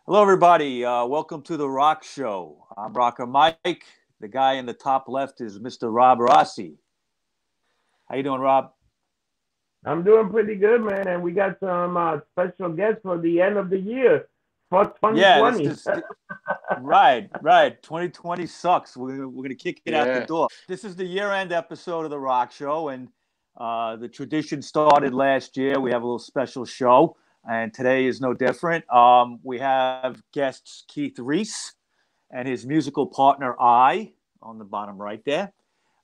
Hello, everybody. Welcome to the Rock Show. I'm Rocker Mike. The guy in the top left is Mr. Rob Rossi. How you doing, Rob? I'm doing pretty good, man. And we got some special guests for the end of the year for Yeah, this 2020. is right. 2020 sucks. We're gonna kick it out the Yeah. door. This is the year-end episode of the Rock Show, and the tradition started last year. We have a little special show, and today is no different. We have guests Keith Reese and his musical partner I on the bottom right there.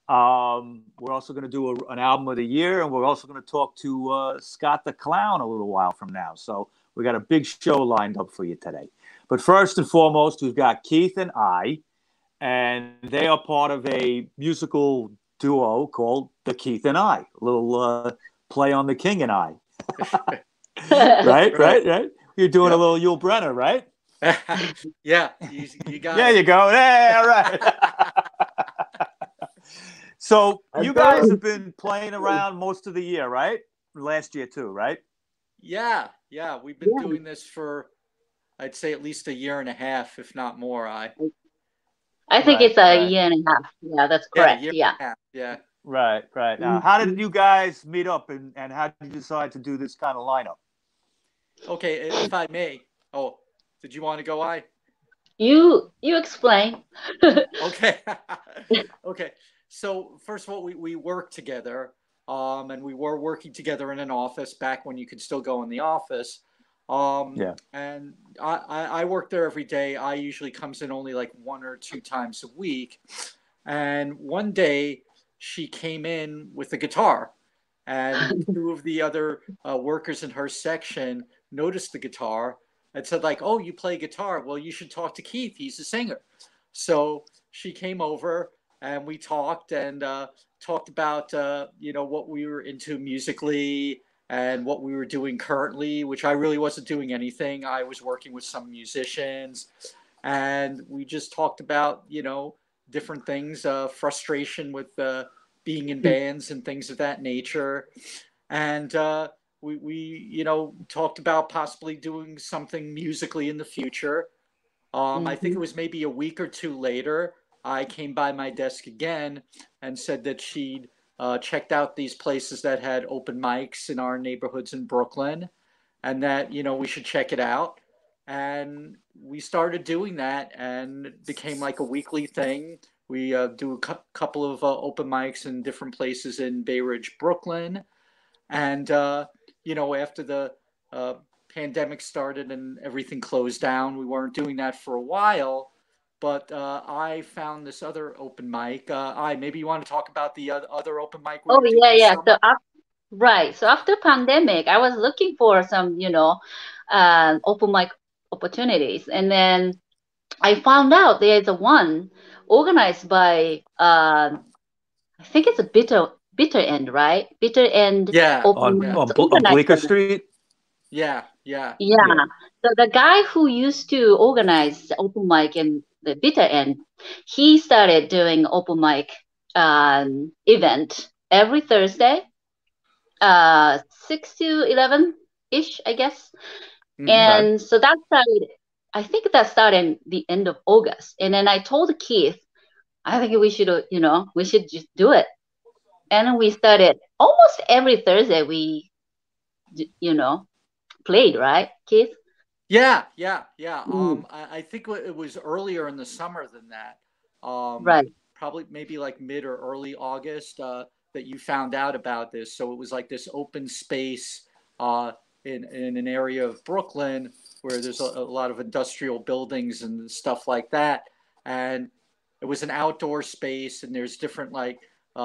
We're also going to do an album of the year, and we're also going to talk to Scott the Clown a little while from now. So we got a big show lined up for you today. But first and foremost, we've got Keith and I, and they are part of a musical duo called the Keith and I. A little play on the King and I. Right. You're doing a little Yul Brenner, right? Yeah, you got There it. you go. Yeah, all right. So you guys have been playing around most of the year, right? Last year too, right? Yeah. We've been doing this for, I'd say, at least a year and a half, if not more. I think Right, it's a right. year and a half. Yeah, that's Yeah, a correct. year Yeah. and a half. Yeah. Right. Now, how did you guys meet up, and how did you decide to do this kind of lineup? Okay, if I may. Oh, did you want to go? You explain. Okay. Okay. So first of all, we work together, and we were working together in an office back when you could still go in the office. Yeah. And I work there every day. I usually comes in only like one or two times a week. And one day she came in with a guitar, and two of the other workers in her section noticed the guitar and said like, "Oh, you play guitar? Well, you should talk to Keith. He's a singer." So she came over and we talked and talked about what we were into musically and what we were doing currently, which I really wasn't doing anything. I was working with some musicians, and we just talked about different things, frustration with being in bands and things of that nature, and we talked about possibly doing something musically in the future. I think it was maybe a week or two later, I came by my desk again and said that she'd checked out these places that had open mics in our neighborhoods in Brooklyn, and that we should check it out. And we started doing that, and it became like a weekly thing. We do a couple of open mics in different places in Bay Ridge, Brooklyn, and after the pandemic started and everything closed down, we weren't doing that for a while. But I found this other open mic. Maybe you want to talk about the other open mic we Oh, were doing yeah, this yeah. summer? Right. So after pandemic, I was looking for some, open mic opportunities, and then I found out there's a one organized by, I think it's a bitter end, right? Bitter end Yeah, open On mic yeah, on, on Bleecker organizer. Street. yeah. Yeah. Yeah. So the guy who used to organize the open mic in the bitter end, he started doing open mic event every Thursday, 6 to 11 ish, I guess. Hmm. Okay. And so that started, I think that started the end of August. And then I told Keith, I think we should, we should just do it. And we started almost every Thursday. We, you know, played, right, Keith? Yeah. Mm, I think it was earlier in the summer than that. Um, right. Probably maybe like mid or early August that you found out about this. So it was like this open space in an area of Brooklyn where there's a lot of industrial buildings and stuff like that. And it was an outdoor space, and there's different like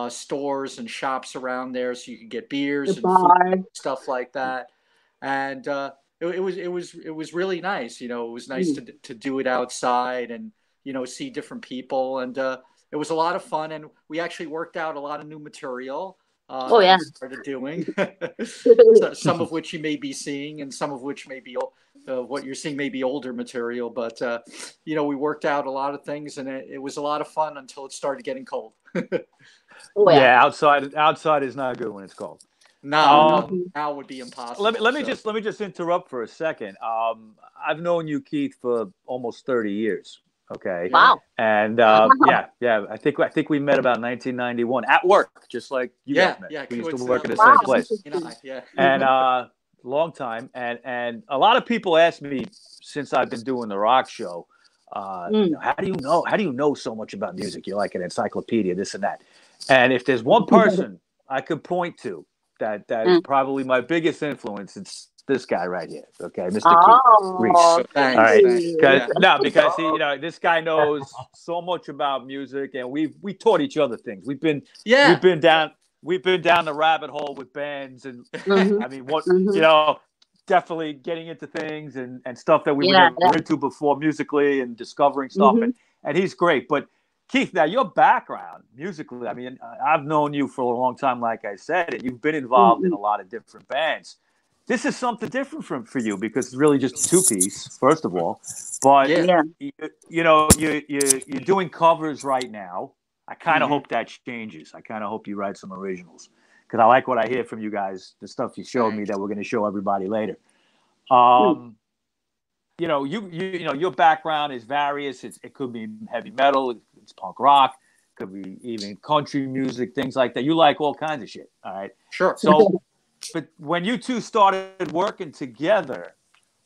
stores and shops around there, so you could get The beers and food, bar. stuff like that. And it was really nice. It was nice Mm. to do it outside and see different people, and it was a lot of fun. And we actually worked out a lot of new material Oh, that yeah. we started doing. So, some of which you may be seeing, and some of which may be what you're seeing may be older material. But we worked out a lot of things, and it was a lot of fun until it started getting cold. Oh, yeah. Yeah, outside is not good when it's cold. No, now would be impossible. Let me just interrupt for a second. I've known you, Keith, for almost 30 years. Okay. Wow. And yeah. I think we met about 1991 at work, just like you guys met. Yeah. We used to work at the Wow. same place. Yeah. And long time. And a lot of people ask me since I've been doing the Rock Show, how do you know so much about music? You're like an encyclopedia, this and that. And if there's one person I could point to that is probably my biggest influence, it's this guy right here, okay, Mr. Keith Reese. Thanks. All right, because he, this guy knows so much about music, and we taught each other things. We've been down the rabbit hole with bands, and I mean, definitely getting into things and stuff that we were never into before musically, and discovering stuff, and he's great. But Keith, now your background musically, I mean, I've known you for a long time, like I said, and you've been involved in a lot of different bands. This is something different for you because it's really just a two-piece, first of all. But, you're doing covers right now. I kind of hope that changes. I kind of hope you write some originals because I like what I hear from you guys, the stuff you showed me that we're going to show everybody later. Your background is various. It could be heavy metal. It's punk rock. Could be even country music, things like that. You like all kinds of shit. All right. Sure. So, but when you two started working together,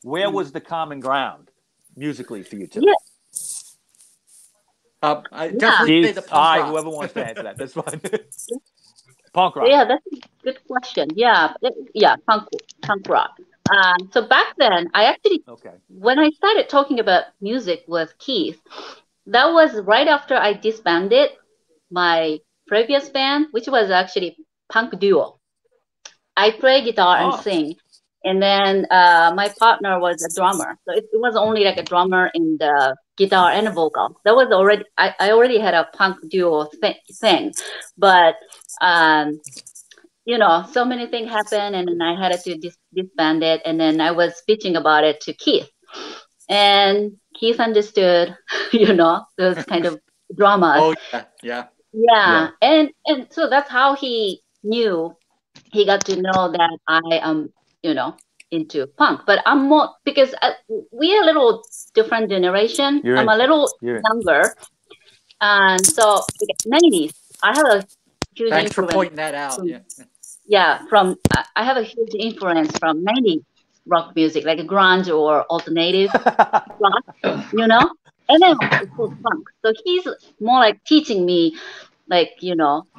where was the common ground musically for you two? I definitely say the punk rock. Whoever wants to answer that, that's fine. Punk rock. Yeah, that's a good question. Yeah, punk rock. So back then, I actually, when I started talking about music with Keith, that was right after I disbanded my previous band, which was actually punk duo. I play guitar and sing, and then my partner was a drummer. So it was only like a drummer and the guitar and a vocal. That was already, I already had a punk duo thing, but so many things happened, and then I had to disband it, and then I was bitching about it to Keith, and Keith understood, those kind of dramas. Oh yeah. And so that's how he knew. He got to know that I am, into punk, but I'm more because we're a little different generation. I'm a little younger, and so 90s. I have a huge. Thanks for pointing that out. I have a huge influence from 90s rock music, like grunge or alternative rock, and then of course punk. So he's more like teaching me, like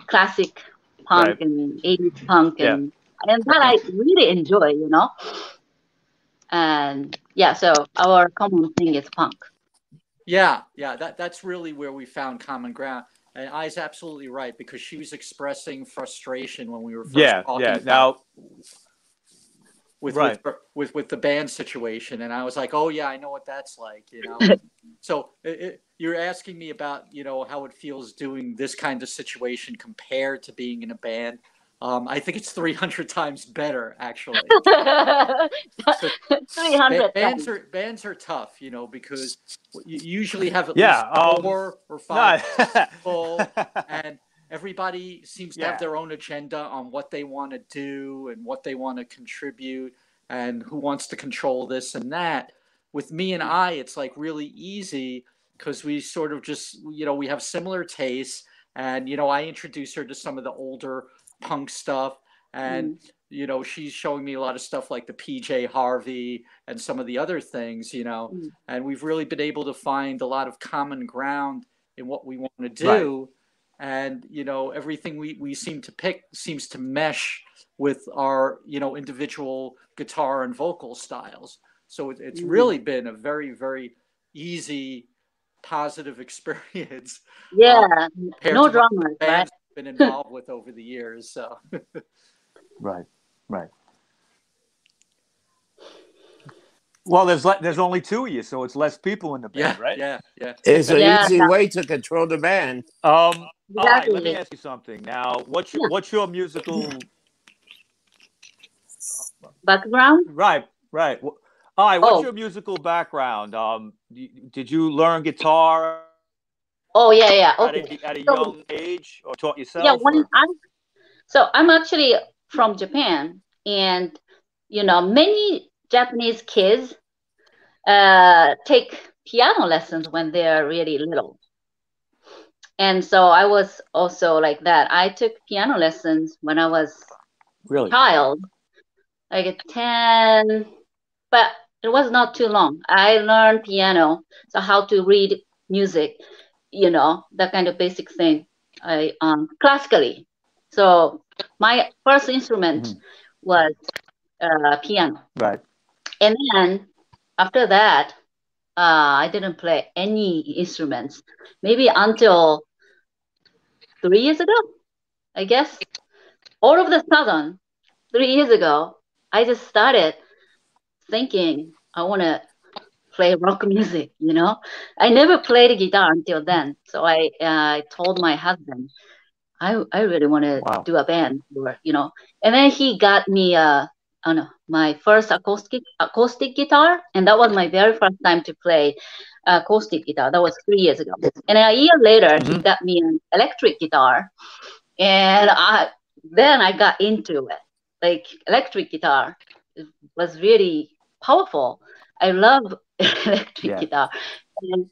classic punk and 80s punk, and that I really enjoy, and so our common thing is punk. That's really where we found common ground. And I's absolutely right, because she was expressing frustration when we were first talking about with the band situation, and I was like, oh yeah, I know what that's like, So you're asking me about how it feels doing this kind of situation compared to being in a band. I think it's 300 times better, actually. 300 bands are tough, because you usually have at least 4 or 5 people, and everybody seems to have their own agenda on what they want to do and what they want to contribute and who wants to control this and that. With me and I, it's like really easy because we sort of just, we have similar tastes, and, I introduce her to some of the older punk stuff, and she's showing me a lot of stuff like the PJ Harvey and some of the other things, and we've really been able to find a lot of common ground in what we want to do. And everything we seem to pick seems to mesh with our individual guitar and vocal styles. So it's really been a very, very easy, positive experience. No drama, right? Been involved with over the years. So right. Well, there's only 2 of you, so it's less people in the band, right? Yeah. It's an easy way to control the band. All right, let me ask you something. Now, what's your musical background? Right. All right, what's your musical background? Did you learn guitar? Oh yeah. Okay. At a young age, or taught yourself? Yeah, I'm actually from Japan, and many Japanese kids take piano lessons when they're really little. And so I was also like that. I took piano lessons when I was Really? child, like at 10, but it was not too long. I learned piano, so how to read music, that kind of basic thing. I classically. So my first instrument was piano. Right. And then after that, I didn't play any instruments. Maybe until 3 years ago, I guess. All of a sudden, 3 years ago, I just started thinking I want to play rock music. I never played guitar until then. So I told my husband, I really want to Wow. do a band, and then he got me my first acoustic guitar, and that was my very first time to play acoustic guitar. That was 3 years ago, and a year later he got me an electric guitar, and then I got into it. Like electric guitar was really powerful. I love electric guitar, and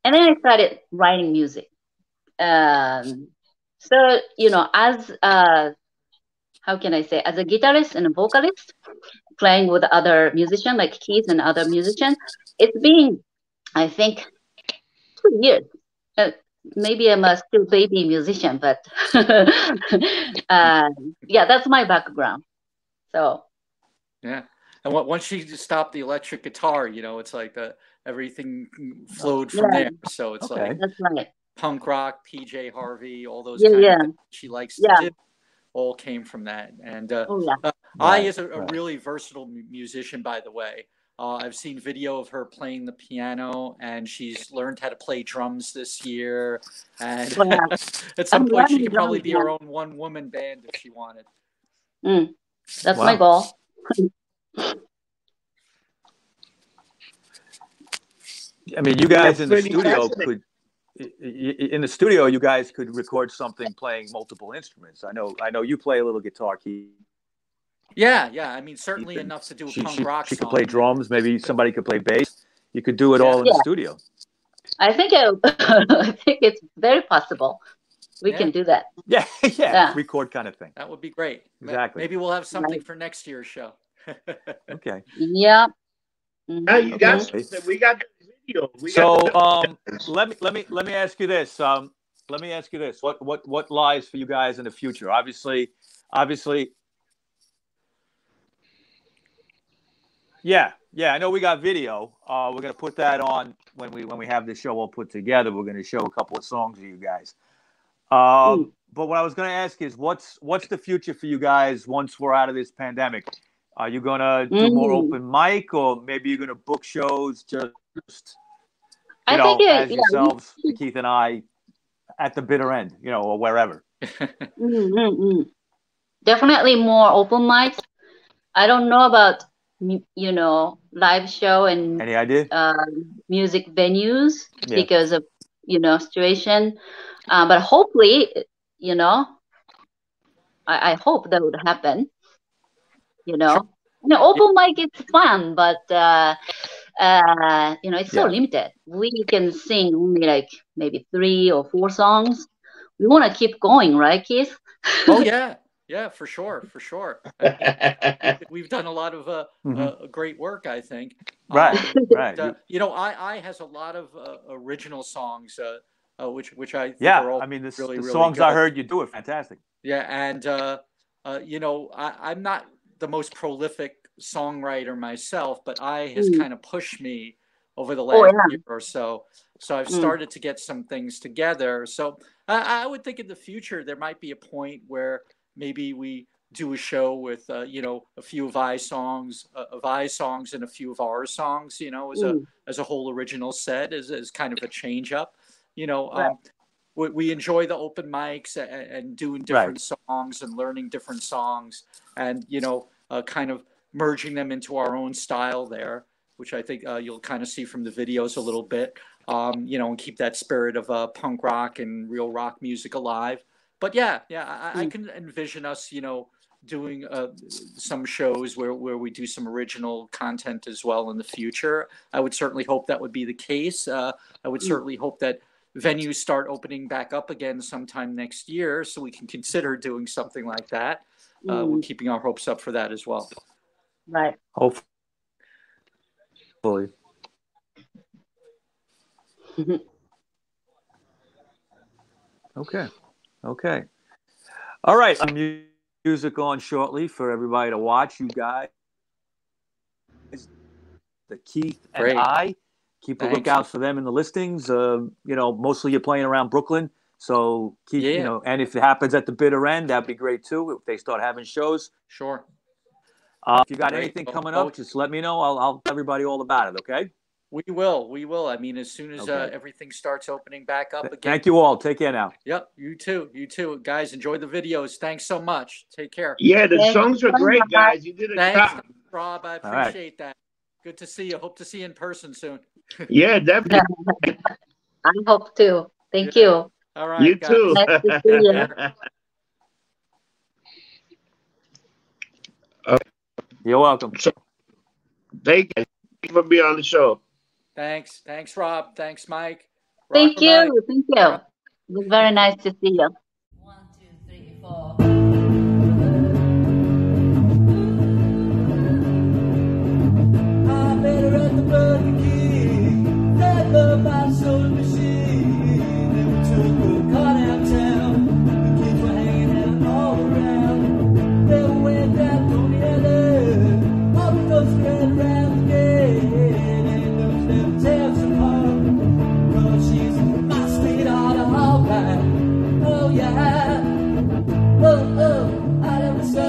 then I started writing music. So as how can I say, as a guitarist and a vocalist, playing with other musicians like Keith and other musicians, it's been, I think, 2 years. Maybe I'm a still baby musician, but yeah, that's my background. So yeah, and once you stopped the electric guitar, it's like everything flowed from there. So it's like that's right. Punk rock, PJ Harvey, all those Yeah, kind yeah. of things she likes to do, all came from that. And I is a really versatile musician, by the way. I've seen video of her playing the piano, and she's learned how to play drums this year. And at some point, she could probably be her own one-woman band if she wanted. That's my goal. I mean, you guys in the studio could. In the studio, you guys could record something playing multiple instruments. I know you play a little guitar, Keith. Yeah. I mean, certainly enough to do a punk rock song. She could play drums. Maybe somebody could play bass. You could do it all in the studio. I think it's very possible. We can do that. Yeah. Record kind of thing. That would be great. Exactly. Maybe we'll have something for next year's show. Okay. Yeah. Now you got we got the video. Let me ask you this. What lies for you guys in the future? Obviously. Yeah. I know we got video. We're gonna put that on when we have the show all put together. We're gonna show a couple of songs of you guys. But what I was gonna ask is, what's the future for you guys once we're out of this pandemic? Are you gonna do more open mic, or maybe you're gonna book shows just as yourselves, Keith and I, at the bitter end, or wherever? Definitely more open mics. I don't know about live show and any idea music venues because of situation, but hopefully I hope that would happen. Open mic is fun, but it's so limited. We can sing only like maybe 3 or 4 songs. We want to keep going, right, Keith? Oh yeah, for sure. We've done a lot of great work, I think. Right. I has a lot of original songs, which I think are all the really songs good. I heard you do are fantastic. Yeah, and I'm not the most prolific songwriter myself, but I has kind of pushed me over the last year or so. So I've started to get some things together. So I would think in the future there might be a point where maybe we do a show with a few of I's songs and a few of our songs, as a whole original set, as kind of a change up. We enjoy the open mics and doing different songs and learning different songs, and kind of merging them into our own style there, which I think you'll kind of see from the videos a little bit, and keep that spirit of punk rock and real rock music alive. But yeah, I can envision us, doing some shows where we do some original content as well in the future. I would certainly hope that would be the case. I would certainly hope that venues start opening back up again sometime next year, so we can consider doing something like that. We're keeping our hopes up for that as well. Right. Hopefully. Okay. All right. Music on shortly for everybody to watch. You guys, the Keith Great. and I, keep a lookout for them in the listings. Mostly you're playing around Brooklyn, so keep and if it happens at the bitter end, that'd be great too. If they start having shows, sure. If you got anything coming up, just let me know. I'll tell everybody all about it. Okay. We will. I mean, as soon as everything starts opening back up again. Thank you all. Take care now. Yep. You too. Guys, enjoy the videos. Thanks so much. Take care. Yeah, the songs are great, guys. You did a Thanks, Rob. I appreciate that. Good to see you. Hope to see you in person soon. Yeah, definitely. I hope to. Thank you. All right. You guys. too. Nice to see you. You're welcome. Thank you for being on the show. Thanks, Rob. Thanks, Mike. Thank you. RockerMike. Thank you. It was very nice to see you. 1, 2, 3, 4. I met her at the Burger King. That love my soul machine. Then we took a car downtown. The kids were hanging out all around. They went down Coney Island. All the girls ran around the gate. And those never tear us apart. 'Cause she's my sweetheart, all right. Oh yeah. Oh, I love her so.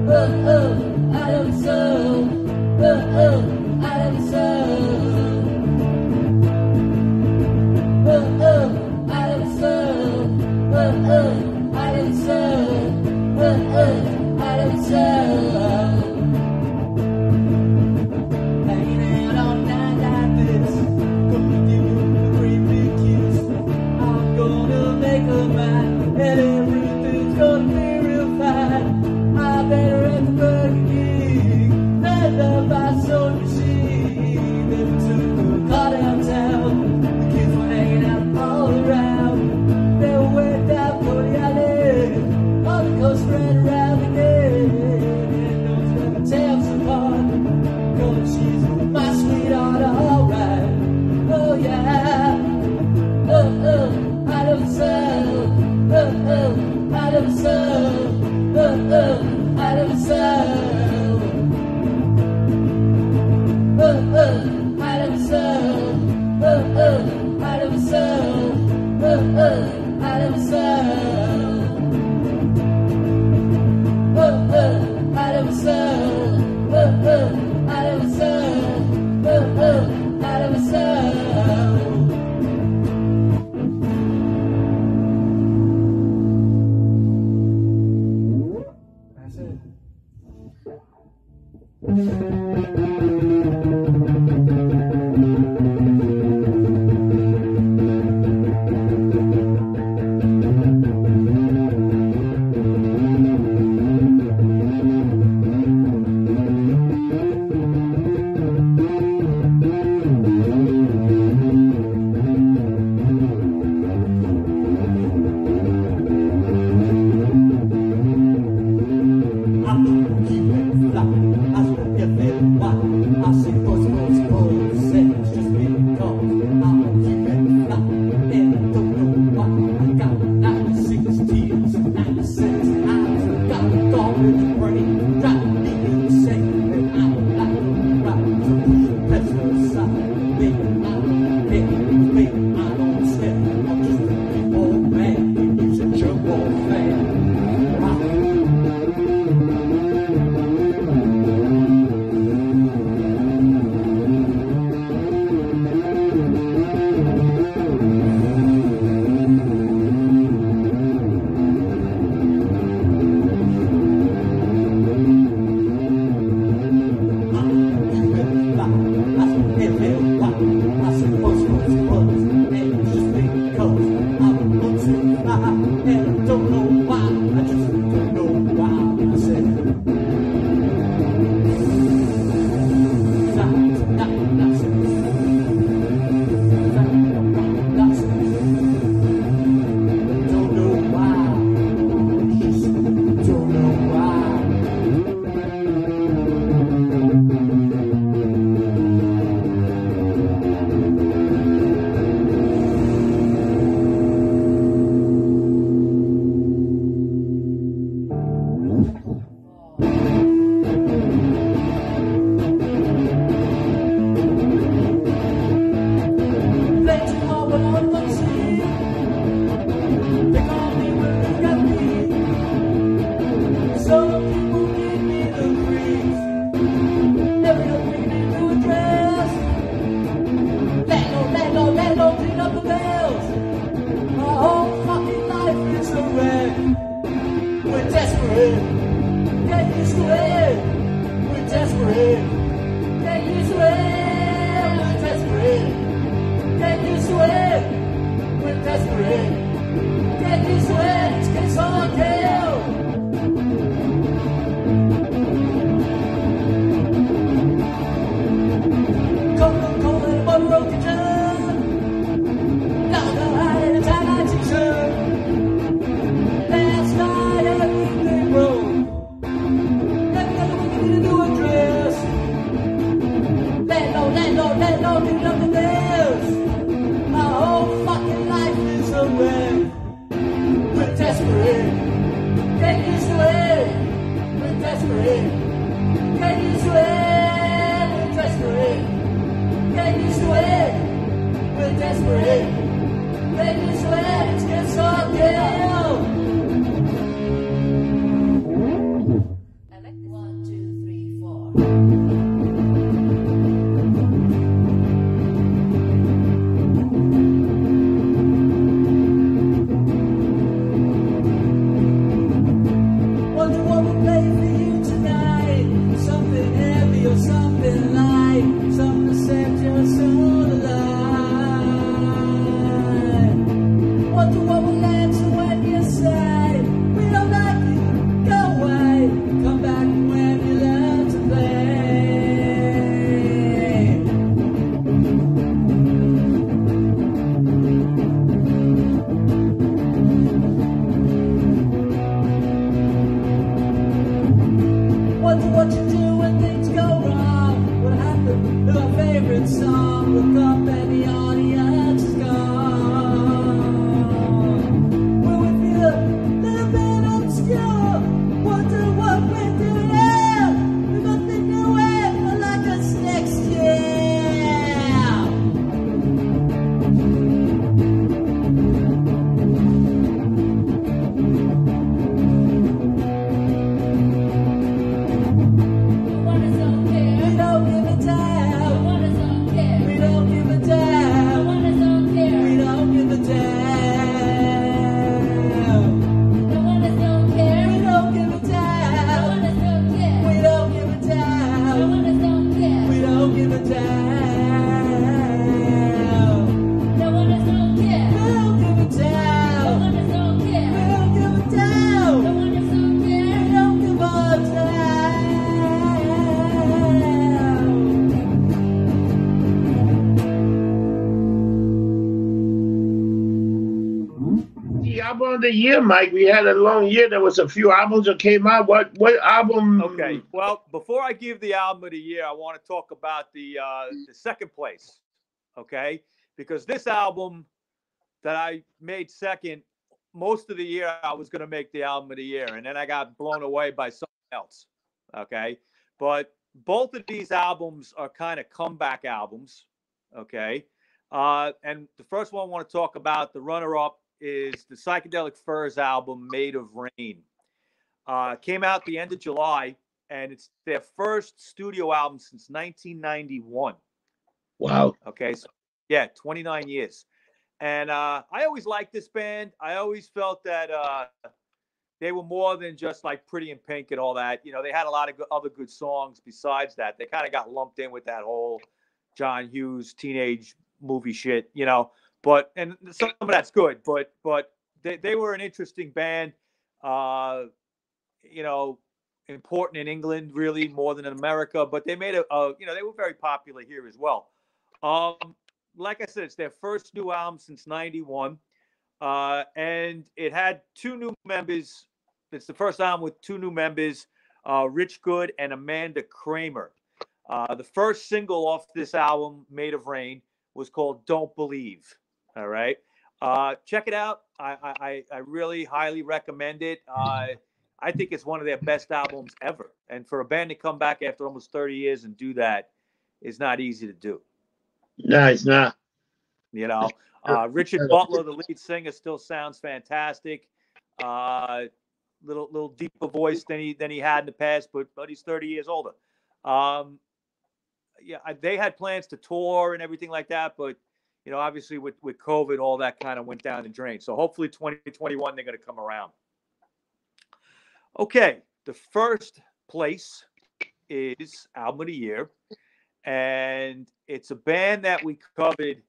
Oh, I love her so. Oh, I love her so. Oh, I love her so. Oh, I love her so. Oh, I love her so. Hanging out all night like this. Gonna give you a great big kiss. I'm gonna make her mine. And everything's gonna be real fine. I met her at the Burger King. That love my soul machine. Then we took a car downtown. The kids were hanging out all around. They went down Coney Island. All the coast ran around again. And those never tear us apart. 'Cause she's my sweetheart, all right. Oh yeah. Oh, I love her so. Oh, I love her so. Oh, I love her so. Oh, I love her so. Oh, I love her so. Oh, I love her so. Oh, I love her so. Oh, I love her so. Oh, I love her so. That's it. desperate. Get used to it, it's hard hell. Cold in a broken jug. Now go out in a tie-dye t-shirt. Last night everything broke. Never got the weekend to do a dress. Landlord, do nothing else. My whole fucking life is a wreck. We're desperate. Get used to it. We're desperate. Get used to it. We're desperate. Get used to it. We're desperate. Get used to it. It's hard hell. 1, 2, 3, 4. Wonder what we'll play for you tonight. Something heavy or something light. Something to set your soul alive. Wonder what will answer when you say, we don't like you, go away. Come back when you learn to play. Wonder what you do when things go wrong. What happened to our favorite song? Look up and the audience is gone. We're with you, little bit obscure. Wonder what we're doing now. We've got the new wave like us next year. We don't give a damn. We don't give a damn. We don't give a damn. We don't give a damn. We don't give a damn. We don't give a damn. We don't give a damn. We don't give a damn. We don't give a damn. The album of the year, Mike. We had a long year. There was a few albums that came out. What album? Okay. Well, before I give the album of the year, I want to talk about the second place. Okay, because this album that I made second, most of the year I was going to make the album of the year, and then I got blown away by something else. Okay, but both of these albums are kind of comeback albums. Okay, and the first one I want to talk about, the runner-up, is the Psychedelic Furs album, Made of Rain. Came out the end of July, and it's their first studio album since 1991. Wow. Okay, so yeah, 29 years. And I always liked this band. I always felt that they were more than just like Pretty in Pink and all that. You know, they had a lot of other good songs besides that. They kind of got lumped in with that whole John Hughes teenage movie shit, you know. But and some of that's good, but they were an interesting band, you know, important in England really more than in America. But they made you know, they were very popular here as well. Like I said, it's their first new album since '91, and it had 2 new members. It's the first album with 2 new members, Rich Good and Amanda Kramer. The first single off this album, Made of Rain, was called "Don't Believe." All right. Check it out. I really highly recommend it. I think it's one of their best albums ever. And for a band to come back after almost 30 years and do that is not easy to do. No, it's not. You know, Richard Butler, the lead singer, still sounds fantastic. Little deeper voice than he had in the past, but he's 30 years older. Yeah, they had plans to tour and everything like that, but you know, obviously with COVID, all that kind of went down the drain. So hopefully 2021, they're going to come around. Okay, the first place is Album of the Year, and it's a band that we covered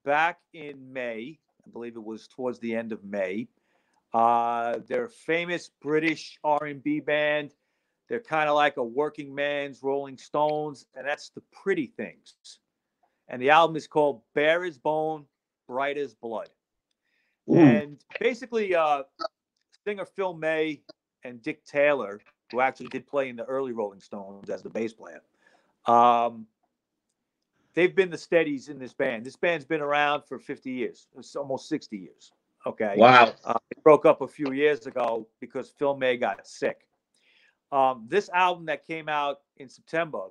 back in May. I believe it was towards the end of May. They're a famous British R&B band. They're kind of like a working man's Rolling Stones, and that's the Pretty Things. And the album is called Bare as Bone, Bright as Blood. Ooh. And basically, singer Phil May and Dick Taylor, who actually did play in the early Rolling Stones as the bass player, they've been the steadies in this band. This band's been around for 50 years. It's almost 60 years. Okay. Wow. It broke up a few years ago because Phil May got sick. This album that came out in September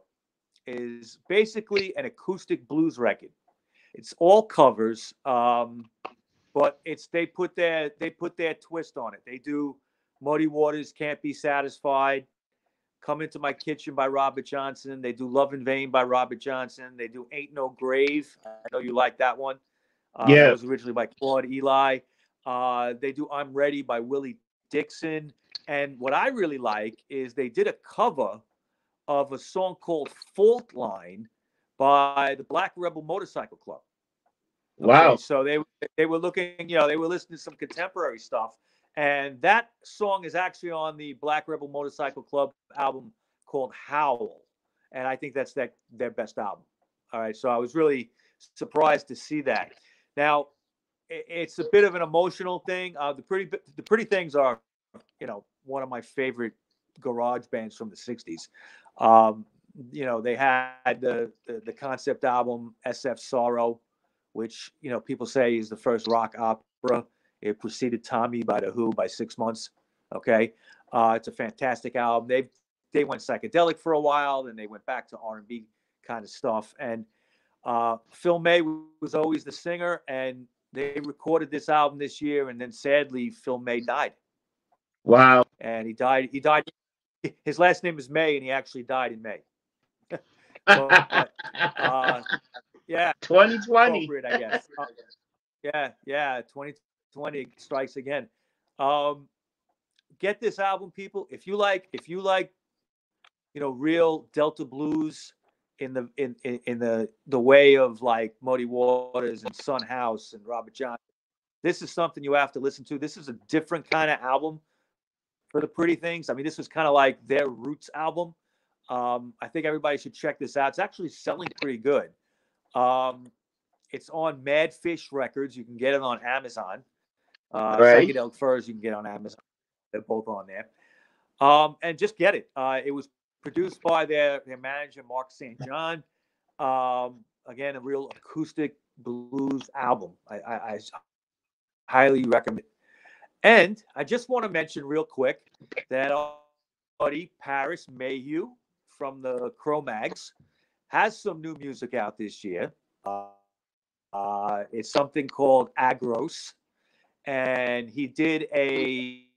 is basically an acoustic blues record. It's all covers, but they put their twist on it. They do Muddy Waters, Can't Be Satisfied, Come Into My Kitchen by Robert Johnson. They do Love in Vain by Robert Johnson. They do Ain't No Grave. I know you like that one. Yeah. That was originally by Claude Eli. They do I'm Ready by Willie Dixon. And what I really like is they did a cover of a song called Fault Line by the Black Rebel Motorcycle Club. Okay, Wow. so they were looking, they were listening to some contemporary stuff. And that song is actually on the Black Rebel Motorcycle Club album called Howl. And I think that's their best album. All right. So I was really surprised to see that. Now, it's a bit of an emotional thing. The Pretty Things are, one of my favorite garage bands from the 60s. They had the concept album SF Sorrow, which, people say is the first rock opera. It preceded Tommy by The Who by 6 months. Okay. It's a fantastic album. They went psychedelic for a while, then they went back to R&B kind of stuff. And Phil May was always the singer, and they recorded this album this year, and then sadly Phil May died. Wow. And he died. His last name is May, and he actually died in May. but, yeah, 2020. appropriate, I guess. Yeah, 2020 strikes again. Get this album, people. If you like, real Delta blues in the way of like Muddy Waters and Son House and Robert Johnson, this is something you have to listen to. This is a different kind of album for the Pretty Things. I mean, this was kind of like their roots album. I think everybody should check this out. It's actually selling pretty good. It's on Madfish Records. You can get it on Amazon. Right. Psychedelic Furs you can get on Amazon. They're both on there. And just get it. It was produced by their manager, Mark St. John. Again, a real acoustic blues album. I highly recommend it. And I just want to mention real quick that our buddy Paris Mayhew from the Cro-Mags has some new music out this year. It's something called Agros. And he did a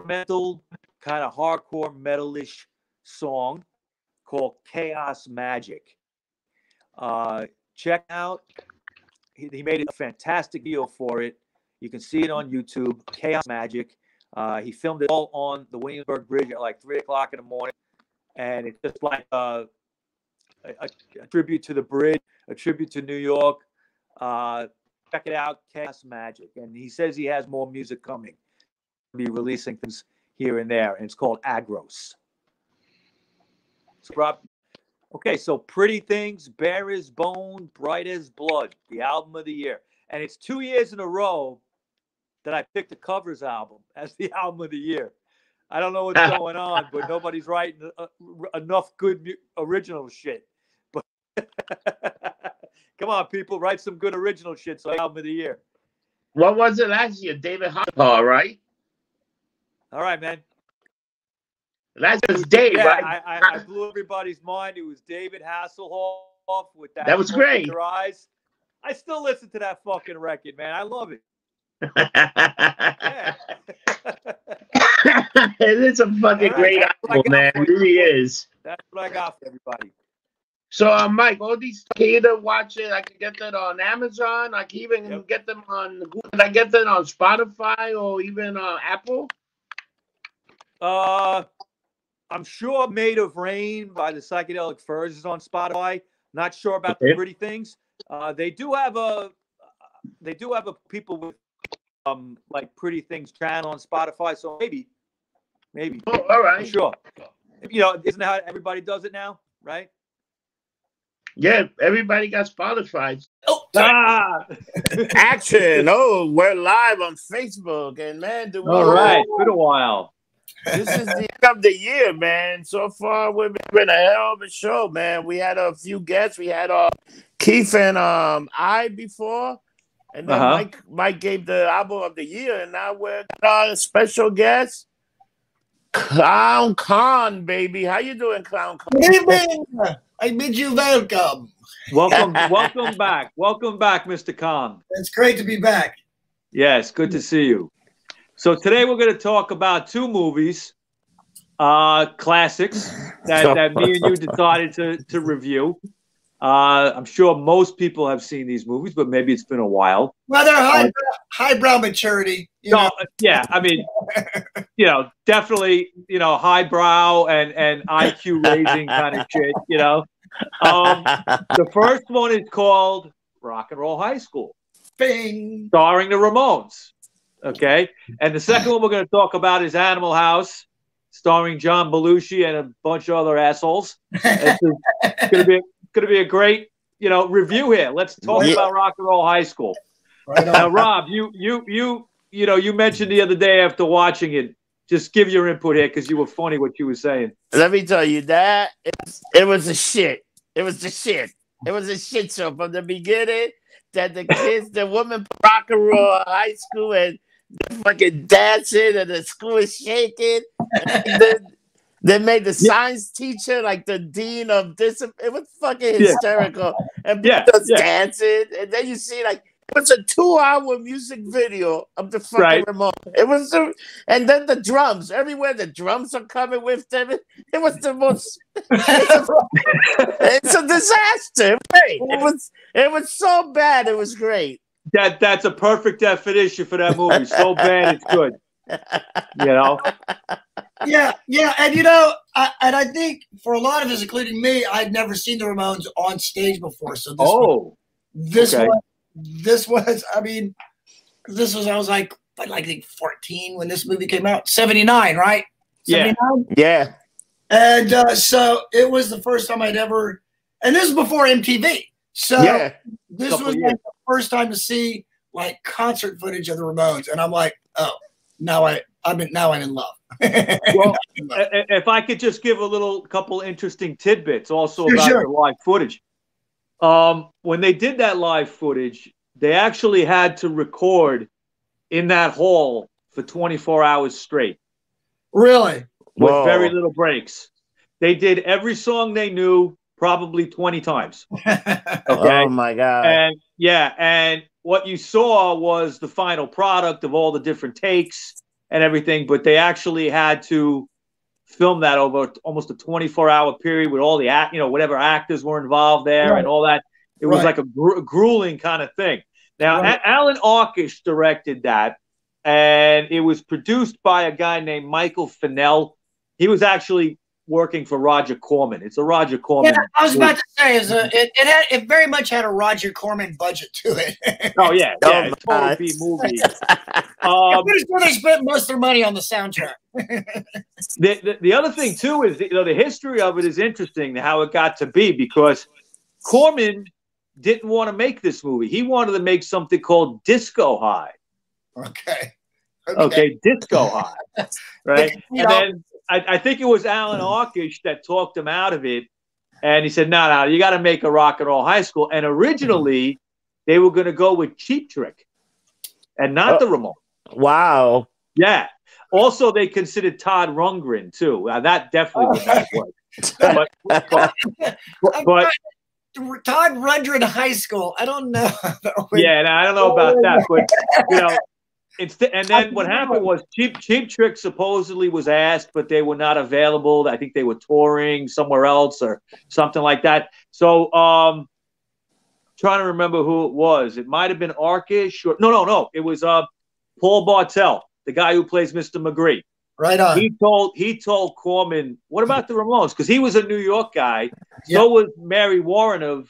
metal, kind of hardcore metalish song called Chaos Magic. Check out. He made a fantastic video for it. You can see it on YouTube, Chaos Magic. He filmed it all on the Williamsburg Bridge at like 3 o'clock in the morning. And it's just like a tribute to the bridge, a tribute to New York. Check it out, Chaos Magic. And he says he has more music coming. He'll be releasing things here and there. And it's called Agros. So, Rob, okay, so Pretty Things, Bare as Bone, Bright as Blood, the album of the year. And it's 2 years in a row that I picked the Covers album as the album of the year. I don't know what's going on, but nobody's writing enough good original shit. But come on, people, write some good original shit. So album of the year. What was it last year? David Hasselhoff, right? All right, man. That's just Dave, yeah, right? I blew everybody's mind. It was David Hasselhoff with that. That was great. Your eyes. I still listen to that fucking record, man. I love it. Yeah. It is a fucking great album, man. It really is. That's what I got for everybody. So, Mike, all these, can you either watch it? I can get that on Amazon. I can even get them on, can I get that on Spotify or even Apple? I'm sure Made of Rain by the Psychedelic Furs is on Spotify. Not sure about the Pretty Things. They do have they do have a people with like Pretty Things channel on Spotify. So maybe. Oh, all right. I'm sure. You know, isn't that how everybody does it now, right? Yeah, everybody got Spotify. Oh, Action. Oh, we're live on Facebook. And man, All right. Been a while. This is the end of the year, man. So far, we've been a hell of a show, man. We had a few guests. We had Keith and I before. And then Mike gave the album of the year. And now we're got a special guest. ClownKong, baby. How you doing, ClownKong? good evening. I bid you welcome. Welcome back. Welcome back, Mr. Kong. It's great to be back. Yes, good to see you. So today we're going to talk about two movies, classics that me and you decided to review. I'm sure most people have seen these movies, but maybe it's been a while. Well, they're highbrow maturity. You know? Yeah, I mean, you know, definitely, you know, highbrow and IQ raising kind of shit, you know. The first one is called Rock and Roll High School. Bing. Starring the Ramones. Okay. And the second one we're going to talk about is Animal House, starring John Belushi and a bunch of other assholes. It's going to be a great, you know, review here. Let's talk about Rock and Roll High School. Right on. Now, Rob, you mentioned the other day after watching it, just give your input here because you were funny what you were saying. Let me tell you that it was a shit. It was a shit. It was a shit show from the beginning. That the kids, the women, rock and roll high school, and they're fucking dancing, and the school is shaking. They made the science teacher like the dean of discipline. It was fucking hysterical. And people dancing, and then you see like. It was a 2-hour music video of the fucking Ramones. It was, and then the drums everywhere. The drums are coming with them. It was the most. It's a disaster. It was so bad. It was great. That's a perfect definition for that movie. So bad, it's good. You know. Yeah, and you know, I think for a lot of us, including me, I'd never seen the Ramones on stage before. So this was, I was like I think 14 when this movie came out. 79, right? 79? Yeah. And so it was the first time I'd ever, and this is before MTV. So this was like the first time to see like concert footage of the Ramones. And I'm like, oh, now I'm in love. Well, if I could just give a couple interesting tidbits also about the live footage. When they did that live footage, they actually had to record in that hall for 24 hours straight. Really? With very little breaks. They did every song they knew probably 20 times. Okay? Oh my God. And what you saw was the final product of all the different takes and everything, but they actually had to film that over almost a 24-hour period with all the whatever actors were involved there and all that. It was like a grueling kind of thing. Now, Alan Arkish directed that, and it was produced by a guy named Michael Fennell. He was actually working for Roger Corman. It's a Roger Corman. Yeah, I was about to say, it very much had a Roger Corman budget to it. Oh, yeah. It's a movie. Pretty sure they spent most of their money on the soundtrack. The other thing, too, is the history of it is interesting, how it got to be, because Corman didn't want to make this movie. He wanted to make something called Disco High. Okay, Disco High. Right? And then I think it was Alan Arkish that talked him out of it. And he said, no, you got to make a Rock and Roll High School. And originally, they were going to go with Cheap Trick and not the Ramones. Wow. Yeah. Also, they considered Todd Rundgren, too. That definitely would not work. But Todd Rundgren High School. I don't know. I don't know about that. But, and then what happened was Cheap Trick supposedly was asked, but they were not available. I think they were touring somewhere else or something like that. So trying to remember who it was. It might have been Arkish. No. It was Paul Bartel, the guy who plays Mr. McGree. Right on. He told Corman, what about the Ramones? Because he was a New York guy. So was Mary Warren of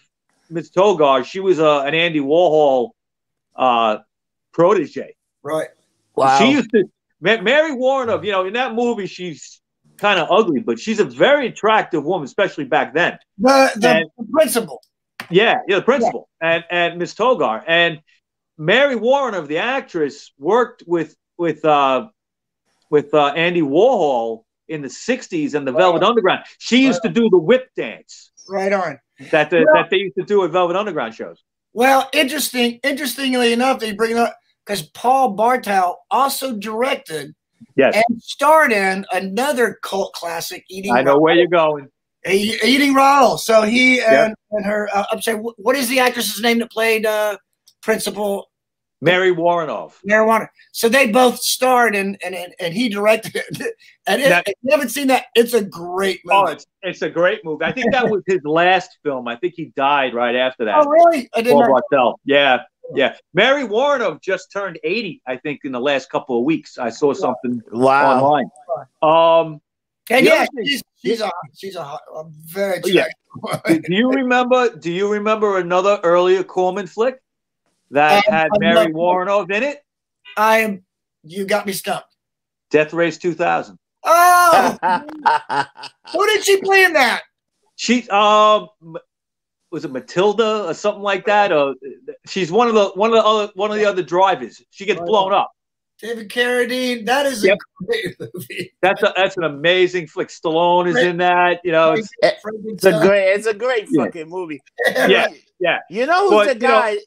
Miss Togar. She was an Andy Warhol protege. Right. Wow. She used to Mary Warren, you know, in that movie, she's kind of ugly, but she's a very attractive woman, especially back then. The principal. Yeah, the principal and Miss Togar and Mary Warren, the actress, worked with Andy Warhol in the '60s and the Velvet Underground. She used to do the whip dance. Right on. That they used to do at Velvet Underground shows. Well, interestingly enough, they bring up because Paul Bartel also directed and starred in another cult classic, Eating I know Raoul. where you're going. Eating Raoul. So he and her, I'm sorry, what is the actress's name that played Principal? Mary Warrenoff. Mary Warren. So they both starred and he directed it. And if you haven't seen that, it's a great movie. Oh, it's a great movie. I think that was his last film. I think he died right after that. Oh, really? I didn't know. Bartel. Yeah. Yeah. Mary Warrenoff just turned 80, I think, in the last couple of weeks. I saw something online. And yeah, she's a very attractive woman. Do you remember another earlier Corman flick that had Mary Warrenoff in it? You got me stumped. Death Race 2000. Oh, who did she play in that? She was it Matilda or something like that? Or she's one of the other drivers. She gets blown up. David Carradine. That is a great movie. That's an amazing flick. Stallone is in that. You know, it's a great fucking movie. Yeah. You know who's the guy?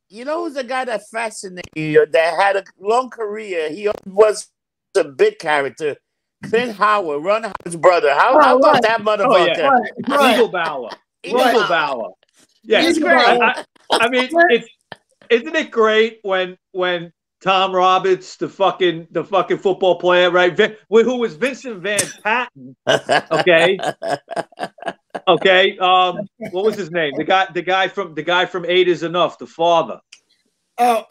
You know who's the guy that fascinated you? That had a long career. He was a big character. Clint Howard, Ron Howard's brother. How about that motherfucker? Eagle Bauer. Eagle Bauer. Yeah, he's great. I mean, isn't it great when Tom Roberts, the fucking football player, right? Who was Vincent Van Patten? Okay. What was his name? The guy from Eight Is Enough, the father. That's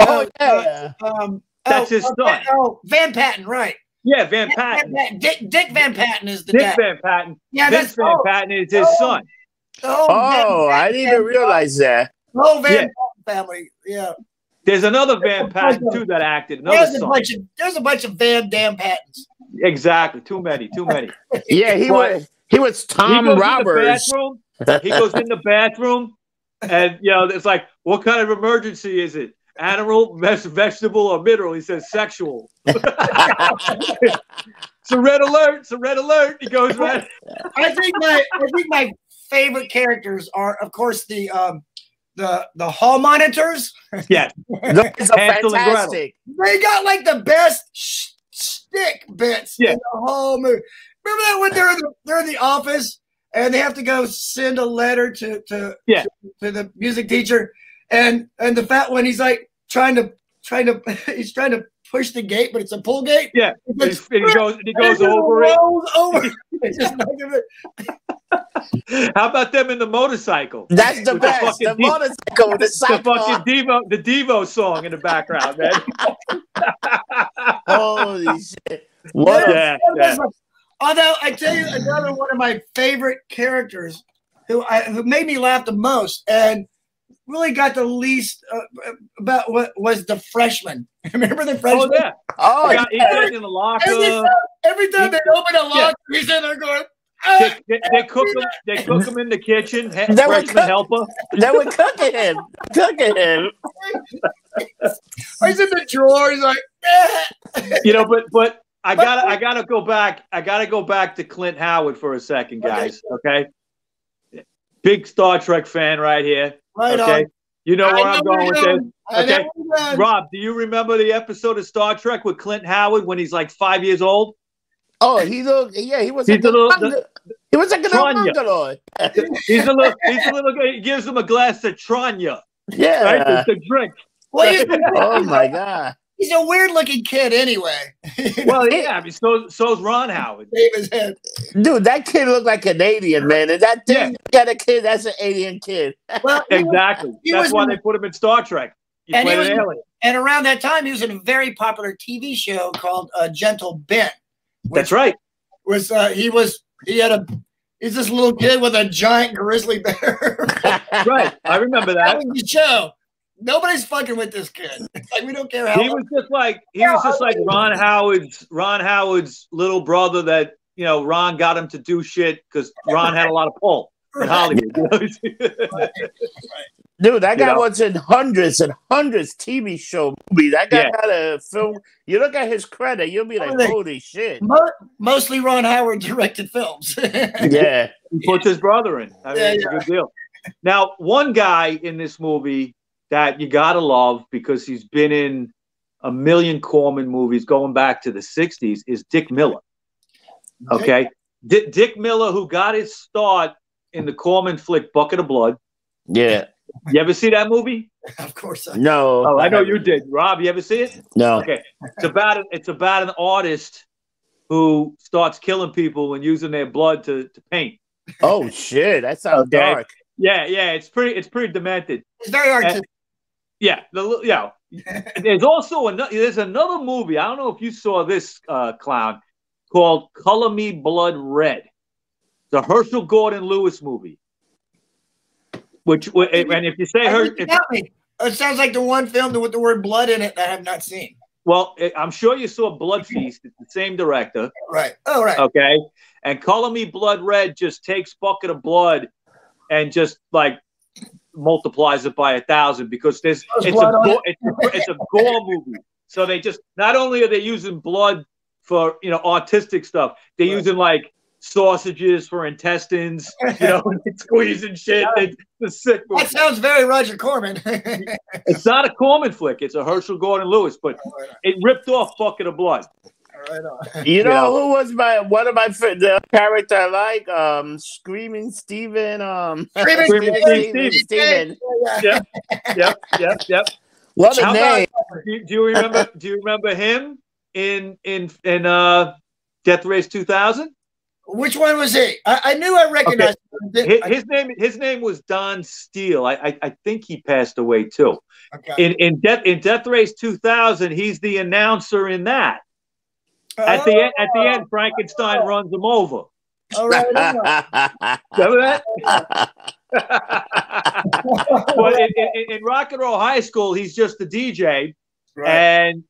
his son. Van Patten, right? Yeah, Van Patten. Dick Van Patten is the Dick dad. Van Patten. Yeah, Vince Van Patten is his son. I didn't even realize that. Van Patten family. Yeah. There's another Van Patten too that acted. There's a bunch of Van Dam Pattens. Exactly. Too many. Yeah, he was Tom Roberts. He goes in the bathroom, and it's like, what kind of emergency is it? Animal, vegetable, or mineral? He says sexual. It's a red alert. It's a red alert. He goes red. I think my favorite characters are, of course, the hall monitors. Yes, those are fantastic. They got like the best stick bits in the whole movie. Remember that when they're in the office and they have to go send a letter to the music teacher, and the fat one, he's like trying to push the gate, but it's a pull gate. Yeah, and he goes over it. How about them in the motorcycle? That's the best. The motorcycle, the cycle. The Devo song in the background, man. Holy shit! Although I tell you, another one of my favorite characters who made me laugh the most and really got the least about what was the freshman. Remember the freshman? Oh yeah. He's in the locker. Every time they open a locker, he's in there going. They cook him in the kitchen. Freshman helper. They were cooking him. He's in the drawer. He's like, but I gotta go back. I gotta go back to Clint Howard for a second, guys. Okay. Big Star Trek fan right here. Right okay. On. You know where I'm going with this. Okay. Rob, do you remember the episode of Star Trek with Clint Howard when he's like 5 years old? Oh, he was like a Mongoloid. He's a little guy. He gives him a glass of Tranya. Yeah. Right? To drink. Well, oh my God. He's a weird looking kid anyway. Well, yeah, I mean, so's Ron Howard. Dude, that kid looked like an alien, man. And that thing got a kid, that's an alien kid. Well, exactly. That's why they put him in Star Trek. He played an alien. And around that time, he was in a very popular TV show called Gentle Ben. That's right. He's this little kid with a giant grizzly bear. Right. I remember that. That was the show. nobody's fucking with this kid. It's like we don't care how. He was just like Ron Howard's little brother that Ron got him to do shit because Ron had a lot of pull in Hollywood. Dude, that guy was in hundreds and hundreds TV show movies. That guy had a film. You look at his credit, you'll be like, holy shit. Mostly Ron Howard directed films. Yeah. He puts his brother in. I mean, it's a good deal. Now, one guy in this movie that you got to love because he's been in a million Corman movies going back to the 60s is Dick Miller. Okay? Dick Miller, who got his start in the Corman flick Bucket of Blood. Yeah. You ever see that movie? Of course. No. Oh, I know you did. Rob, you ever see it? No. Okay. It's about an artist who starts killing people and using their blood to paint. Oh shit, that sounds dark. Yeah. It's pretty demented. It's very artistic. There's also there's another movie. I don't know if you saw this, Clown, called Color Me Blood Red. It's a Herschel Gordon Lewis movie. And if you say it sounds like the one film with the word blood in it that I have not seen. Well, I'm sure you saw Blood Feast. It's the same director. Right. Oh, right. Okay. And Color Me Blood Red just takes Bucket of Blood and just like multiplies it by 1,000 because it's a gore movie. So they just not only are they using blood for artistic stuff, they're using like sausages for intestines, squeezing shit. It's sick movie. That sounds very Roger Corman. It's not a Corman flick. It's a Herschel Gordon Lewis, but it ripped off Bucket of Blood. You know who was one of the character I like? Screaming Steven. Screaming Steven. Yep. What a name! Do you remember him in Death Race 2000? Which one was he? I knew I recognized him. His name was Don Steele. I think he passed away too. Okay. In Death Race 2000, he's the announcer in that. At the end, Frankenstein runs him over. All right. Remember that? But in Rock and Roll High School, he's just the DJ. Right. And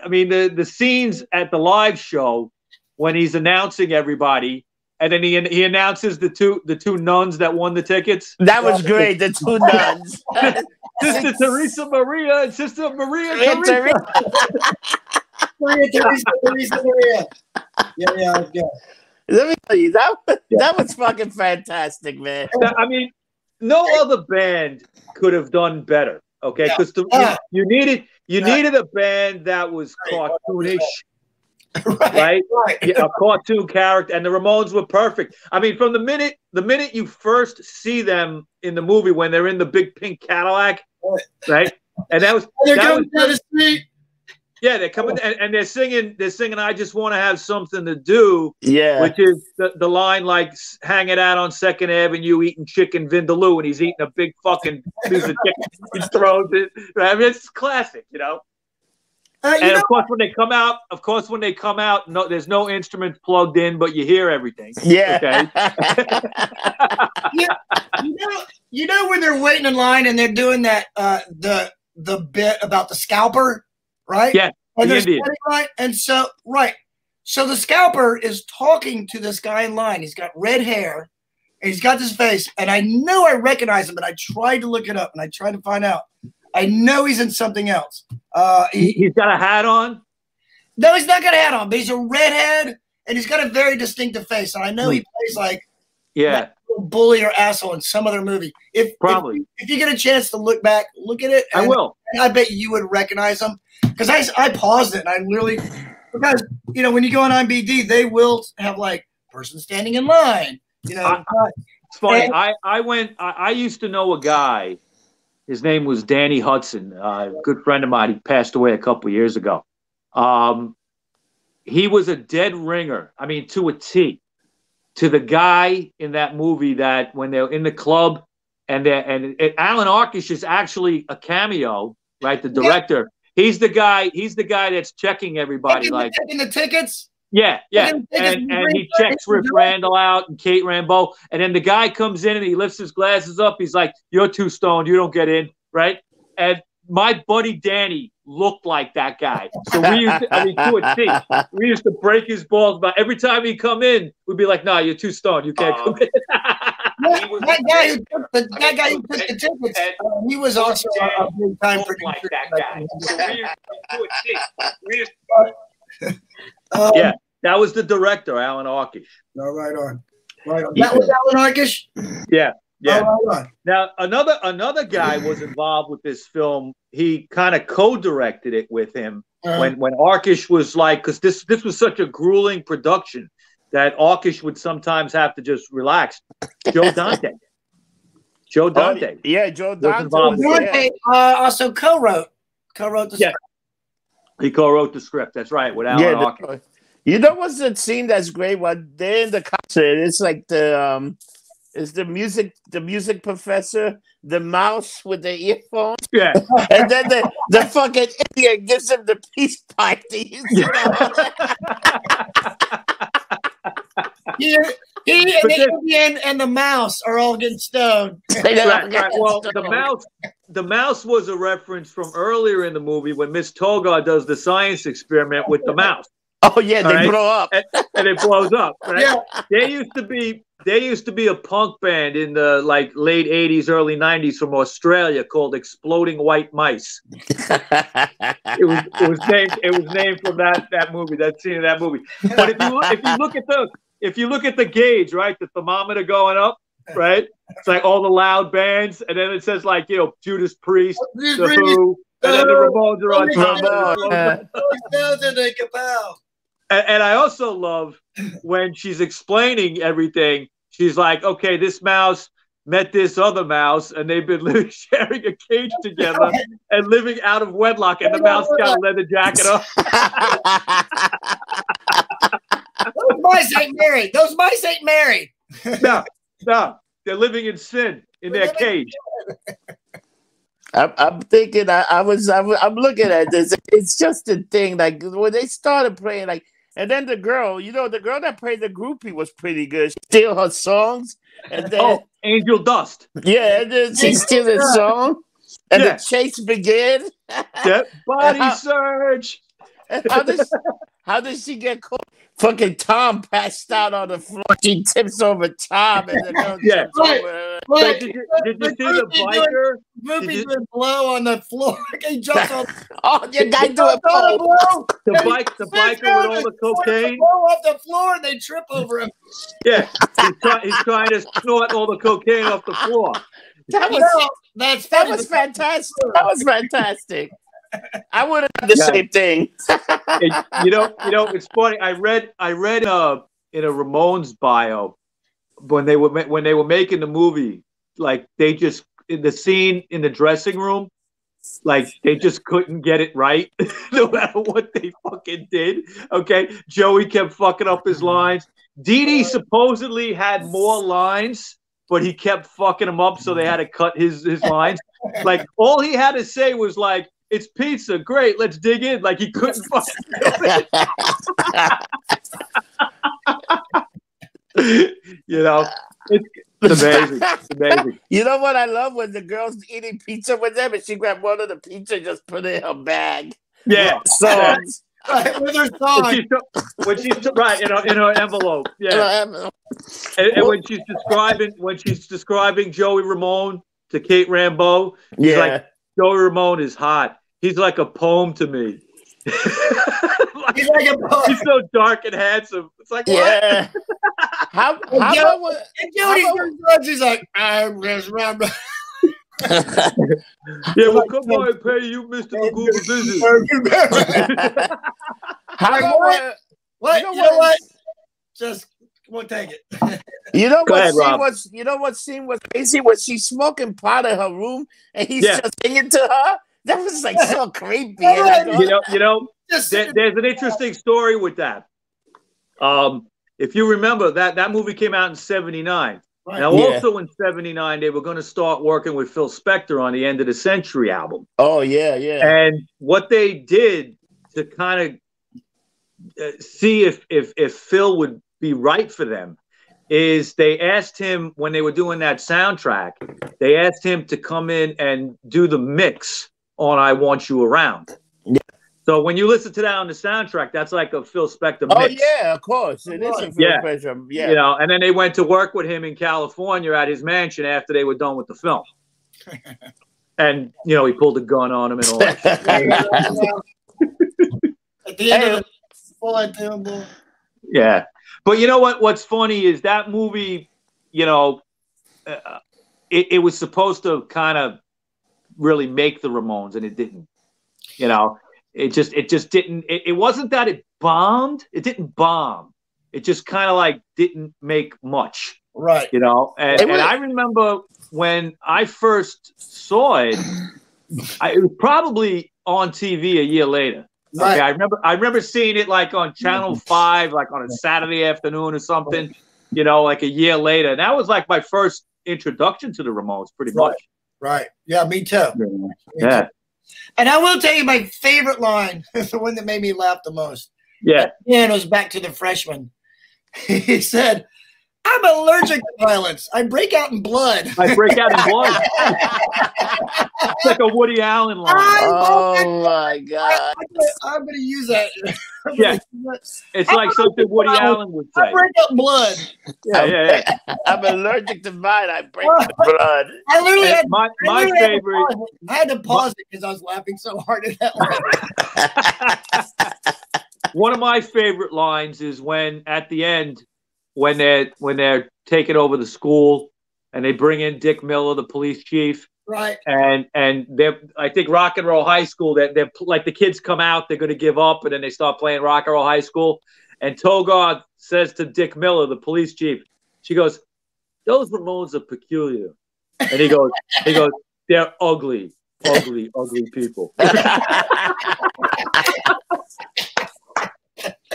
I mean the scenes at the live show when he's announcing everybody, and then he announces the two nuns that won the tickets. That was great. The two nuns, Sister Teresa Maria and Sister Maria Teresa. Maria. Yeah. Let me tell you, that was fucking fantastic, man. I mean, no other band could have done better. Okay, because you needed a band that was cartoonish. Right? Yeah, a cartoon character, and the Ramones were perfect. I mean, from the minute you first see them in the movie when they're in the big pink Cadillac, right? And that was down the street. Yeah, they're coming and they're singing. I just want to have something to do. Yeah, which is the line like hanging out on 2nd Avenue eating chicken vindaloo, and he's eating a big fucking piece of chicken. He throws it. Right? I mean, it's classic, And of course, when they come out, no, there's no instruments plugged in, but you hear everything. Yeah. Okay. When they're waiting in line and they're doing that the bit about the scalper, right? Yeah. And there's right, and so so the scalper is talking to this guy in line. He's got red hair, and he's got this face, and I know I recognize him, and I tried to look it up, and I tried to find out. I know he's in something else. He's got a hat on? No, he's not got a hat on, but he's a redhead, and he's got a very distinctive face. And I know he plays like a bully or asshole in some other movie. If you get a chance to look back, look at it. I will. And I bet you would recognize him. Because I paused it, and I literally – because, when you go on IMDb, they will have, like, person standing in line. It's funny. I used to know a guy – his name was Danny Hudson, a good friend of mine. He passed away a couple years ago. He was a dead ringer, I mean, to a T, to the guy in that movie that when they're in the club and Alan Arkish is actually a cameo, right? The director. Yeah. He's the guy that's checking everybody. Taking the tickets? Yeah. And he checks Rick Randall out and Kate Rambeau. And then the guy comes in and he lifts his glasses up. He's like, "You're too stoned. You don't get in." Right? and my buddy Danny looked like that guy. So we used to, to a T. We used to break his balls, but every time he'd come in, we'd be like, "Nah, you're too stoned. You can't come in." That guy who took the tickets, he was also a big time producer. Like that guy. So we used to yeah, that was the director, Alan Arkish. No, right on. That was Alan Arkish? Yeah. Yeah. Oh, right on. Now another guy was involved with this film. He kind of co-directed it with him when Arkish was like, because this was such a grueling production that Arkish would sometimes have to just relax. Joe Dante. Joe Dante. Yeah, Joe Dante. Dante also co-wrote the script. He co-wrote the script. That's right, with Alan Arkish. You know what's the scene that's great? When they're in the concert, it's like is the music professor, the mouse with the earphones. Yeah. And then the fucking idiot gives him the peace pipe to use. He and the Indian and the mouse are all getting stoned. Right. Well, the mouse was a reference from earlier in the movie when Miss Togar does the science experiment with the mouse. Oh yeah, they blow up, and it blows up. Right? Yeah. There used to be a punk band in the late '80s, early '90s from Australia called Exploding White Mice. It was named from that movie, that scene of that movie. But if you look at the gauge, right, the thermometer going up, right, it's like all the loud bands, and then it says Judas Priest, The Who, and then the Ramones are on top. And I also love when she's explaining everything. She's like, okay, this mouse met this other mouse, and they've been sharing a cage together and living out of wedlock, and the mouse got a leather jacket on. Those mice ain't married. No, they're living in sin in their cage. I'm thinking. I'm looking at this. It's just a thing. Like when they started playing, and then the girl that played the groupie was pretty good. She steal her songs, and then Angel Dust. Yeah, and then she steal the song, and the chase began. Body surge. How does she get caught? Fucking Tom passed out on the floor. She tips over Tom, and then tips over. Did you see the biker? Groupie would blow on the floor. He jumps on. Oh, your guy do it. The biker with all the cocaine. Blow off the floor, and they trip over him. Yeah, he's trying to snort all the cocaine off the floor. That was fantastic. That was fantastic. I would have done the same thing. It's funny. I read in a Ramones bio when they were making the movie, they just in the scene in the dressing room, they just couldn't get it right, no matter what they fucking did. Okay, Joey kept fucking up his lines. Dee Dee supposedly had more lines, but he kept fucking them up, so they had to cut his lines. All he had to say was "It's pizza, great. Let's dig in." He couldn't fucking do it. It's amazing. It's amazing. You know what I love when the girl's eating pizza with them, and she grabbed one of the pizza and just put it in her bag. Yeah, songs. With her song. When she's in her envelope. Yeah, and when she's describing Joey Ramone to Kate Rambeau, she's like, Joey Ramone is hot. He's like a poem to me. He's like a poem. He's so dark and handsome. It's like, what? How about she's like, I'm just Rambo. Yeah, well, come on and pay you, Mr. Magoo, a visit. What? You know what? Just we'll take it. What scene was crazy? Was she smoking pot in her room and he's just singing to her? That was so creepy. There's an interesting story with that. If you remember that movie came out in '79. Right. Now, also in '79, they were going to start working with Phil Spector on the End of the Century album. Oh yeah. And what they did to kind of see if Phil would be right for them, is they asked him when they were doing that soundtrack, they asked him to come in and do the mix on "I Want You Around." Yeah. So when you listen to that on the soundtrack, that's like a Phil Spector Oh mix. yeah, of course, it is a Phil Spector. Yeah, you know, and then they went to work with him in California at his mansion after they were done with the film. And you know, he pulled a gun on him and all that shit. At the end of the full Yeah, but you know what? What's funny is that movie. You know, it was supposed to kind of really make the Ramones, and it didn't. You know, it just didn't. It wasn't that it bombed. It didn't bomb. It just kind of like didn't make much. Right. You know, and I remember when I first saw it, it was probably on TV a year later. Right. Okay, I remember seeing it like on Channel 5, like on a Saturday afternoon or something, you know, like a year later. And that was like my first introduction to the Ramones, pretty much. Right. Yeah, me too. Yeah. And I will tell you my favorite line, the one that made me laugh the most. Yeah. And it was back to the freshman. He said, "I'm allergic to violence. I break out in blood." I break out in blood. It's like a Woody Allen line. Oh my God. I'm going to use that. Yeah. It's like something Woody Allen would say. I break out in blood. Yeah. I'm allergic to mine. I break the blood. I literally had my favorite. I had to pause it because I was laughing so hard at that line. One of my favorite lines is when at the end, when they're taking over the school and they bring in Dick Miller, the police chief. Right. And they're, I think Rock and Roll High School, they're like the kids come out, they're going to give up, and then they start playing Rock and Roll High School. And Togard says to Dick Miller, the police chief, she goes, "Those Ramones are peculiar." And he goes, "They're ugly people."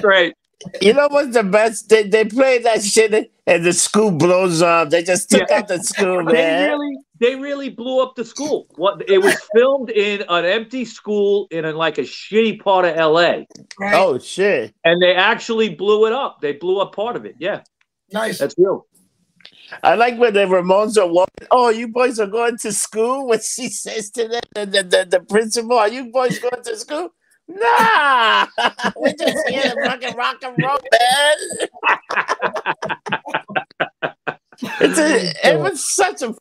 Great. You know what's the best? They play that shit and the school blows up. They just took out the school, man. They really blew up the school. It was filmed in an empty school in like a shitty part of LA. Right. Oh shit. And they actually blew it up. They blew up part of it. Yeah. Nice. That's real. I like when the Ramones are walking. "Oh, you boys are going to school?" What she says to them, the principal, "Are you boys going to school?" "Nah, we're just here to fucking rock and roll, man." It was such a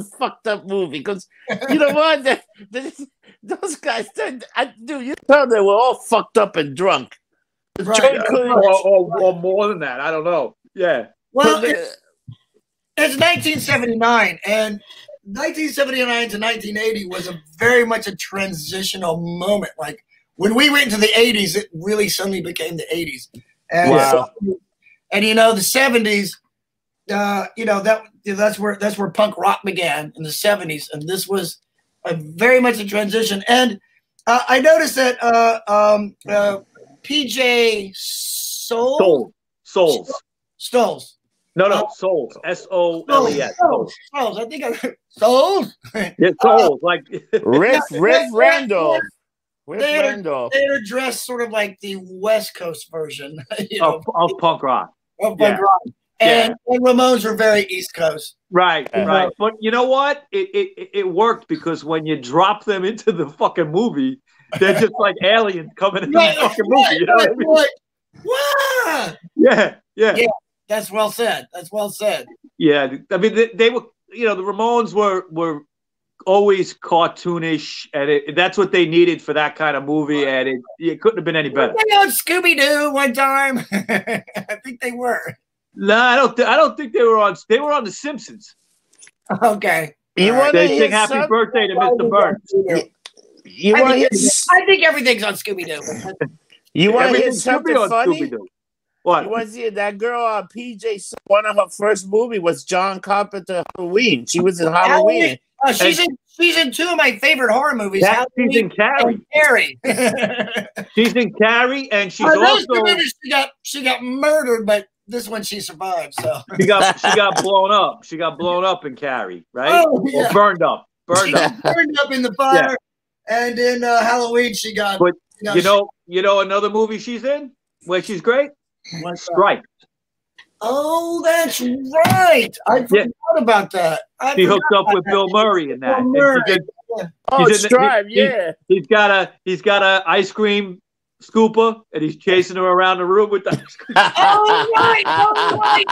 fucked up movie because you know what? Those guys, dude, you know they were all fucked up and drunk. Right. Or more than that. I don't know. Yeah. Well, it's 1979, and 1979 to 1980 was very much a transitional moment. Like when we went into the 80s, it really suddenly became the 80s. And wow. And you know, the 70s, you know, that's where punk rock began in the 70s, and this was very much a transition. And I noticed that PJ Souls. No, Souls. S-O-L-E-S. Souls. I think Souls. Yeah, Souls. Like Riff Randolph. They're dressed sort of like the West Coast version, you know, of punk rock. Of punk rock. And Ramones were very East Coast. Right. But you know what? It worked because when you drop them into the fucking movie, they're just like aliens coming into the fucking movie. You know what I mean? Like, what? Yeah. That's well said. Yeah, I mean they were, you know, the Ramones were always cartoonish, and that's what they needed for that kind of movie, and it couldn't have been any better. Were they on Scooby-Doo one time? I think they were. No, I don't think they were on. They were on The Simpsons. Okay. You want to sing "Happy Birthday" to Mr. Burns. I think everything's on Scooby-Doo. You want to hear something funny? Scooby-Doo. What? You want to see that girl PJ? One of her first movie was John Carpenter Halloween. She was in Halloween. She's in two of my favorite horror movies. She's in Carrie. She's in Carrie, and she's also. She got murdered, but this one she survived. So she got blown up. She got blown up in Carrie, right? Oh, yeah. Or burned up. Burned up in the fire, and in Halloween she got. But you know another movie she's in where she's great. Striped. Oh, that's right. I forgot about that. He hooked up with Bill Murray in that. Bill Murray. Oh, Stripe, yeah. He's got a ice cream scooper, and he's chasing her around the room with the ice cream. Oh, right. Oh, right.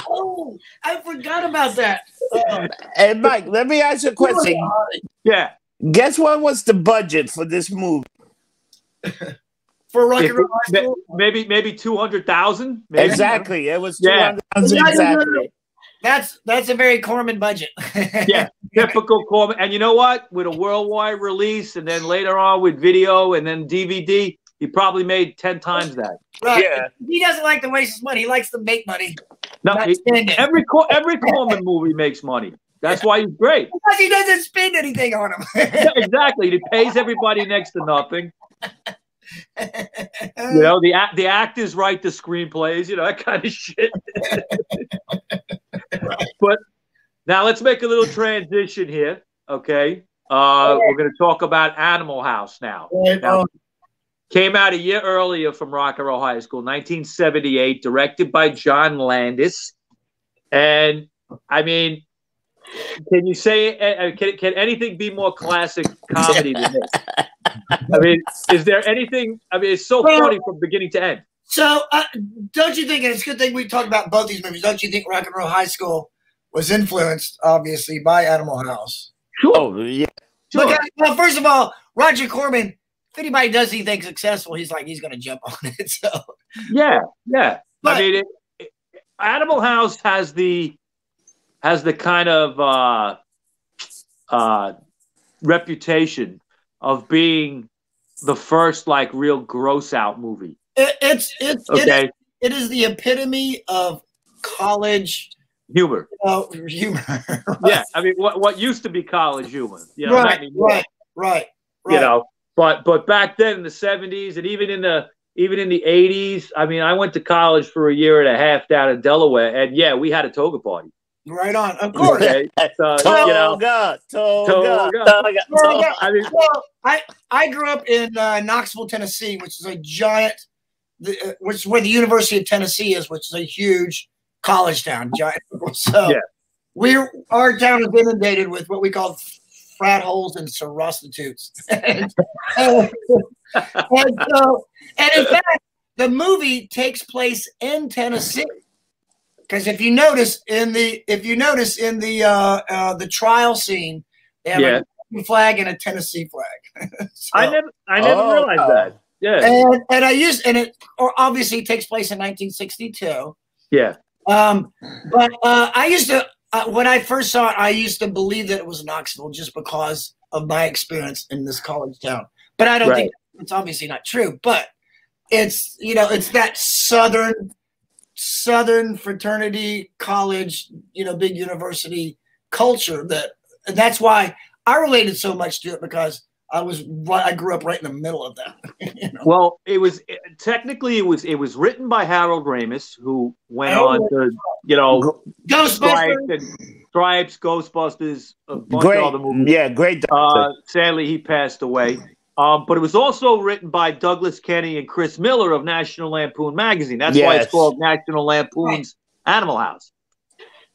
Oh, I forgot about that. Hey, Mike, let me ask you a question. Yeah. Guess what was the budget for this movie? For Rock and Roll High School? Maybe 200,000. Exactly. It was 200,000 Yeah. exactly. That's a very Corman budget. Yeah, typical Corman. And you know what? With a worldwide release, and then later on with video, and then DVD, he probably made 10 times that. Right. Yeah. He doesn't like to waste his money. He likes to make money. No, Not spend it. every Corman movie makes money. That's why he's great. Because he doesn't spend anything on them. Yeah, exactly. He pays everybody next to nothing. You know, the actors write the screenplays, you know, that kind of shit. But now let's make a little transition here, okay? We're going to talk about Animal House now. Now, came out a year earlier from Rock and Roll High School, 1978, directed by John Landis. And, I mean, can you say, can anything be more classic comedy than this? I mean, is there anything? I mean, it's so funny from beginning to end. So, don't you think, and it's a good thing we talked about both these movies, don't you think Rock and Roll High School was influenced, obviously, by Animal House? Sure. Oh, yeah. Sure. Look, well, first of all, Roger Corman, if anybody does anything successful, he's going to jump on it. So, Yeah, yeah. But, I mean, Animal House has the kind of reputation of being the first like real gross out movie. it is the epitome of college Humor. humor. Yeah, I mean, what used to be college humor, you know, not anymore. Right. You know, but back then in the 70s and even in the 80s, I mean, I went to college for a year and a half down in Delaware, and yeah, we had a toga party. Right on, of course. Okay, so, you know, Toga. I mean, well, I grew up in Knoxville, Tennessee, which is a giant, which is where the University of Tennessee is, which is a huge college town. Giant. So our town is inundated with what we call frat holes and prostitutes. and in fact, the movie takes place in Tennessee. Because if you notice in the trial scene, they have a flag and a Tennessee flag. So, I never realized that. Yeah, or obviously it takes place in 1962. Yeah. But I used to when I first saw it, I used to believe that it was Knoxville just because of my experience in this college town. But I don't think it's obviously not true. But it's it's that Southern fraternity college, big university culture and that's why I related so much to it, because I grew up right in the middle of that. Well, it was written by Harold Ramis, who went on to Ghostbusters, Stripes, Ghostbusters, a bunch of other movies. Yeah, great. Sadly, he passed away. But it was also written by Douglas Kenny and Chris Miller of National Lampoon magazine. That's why it's called National Lampoon's Animal House.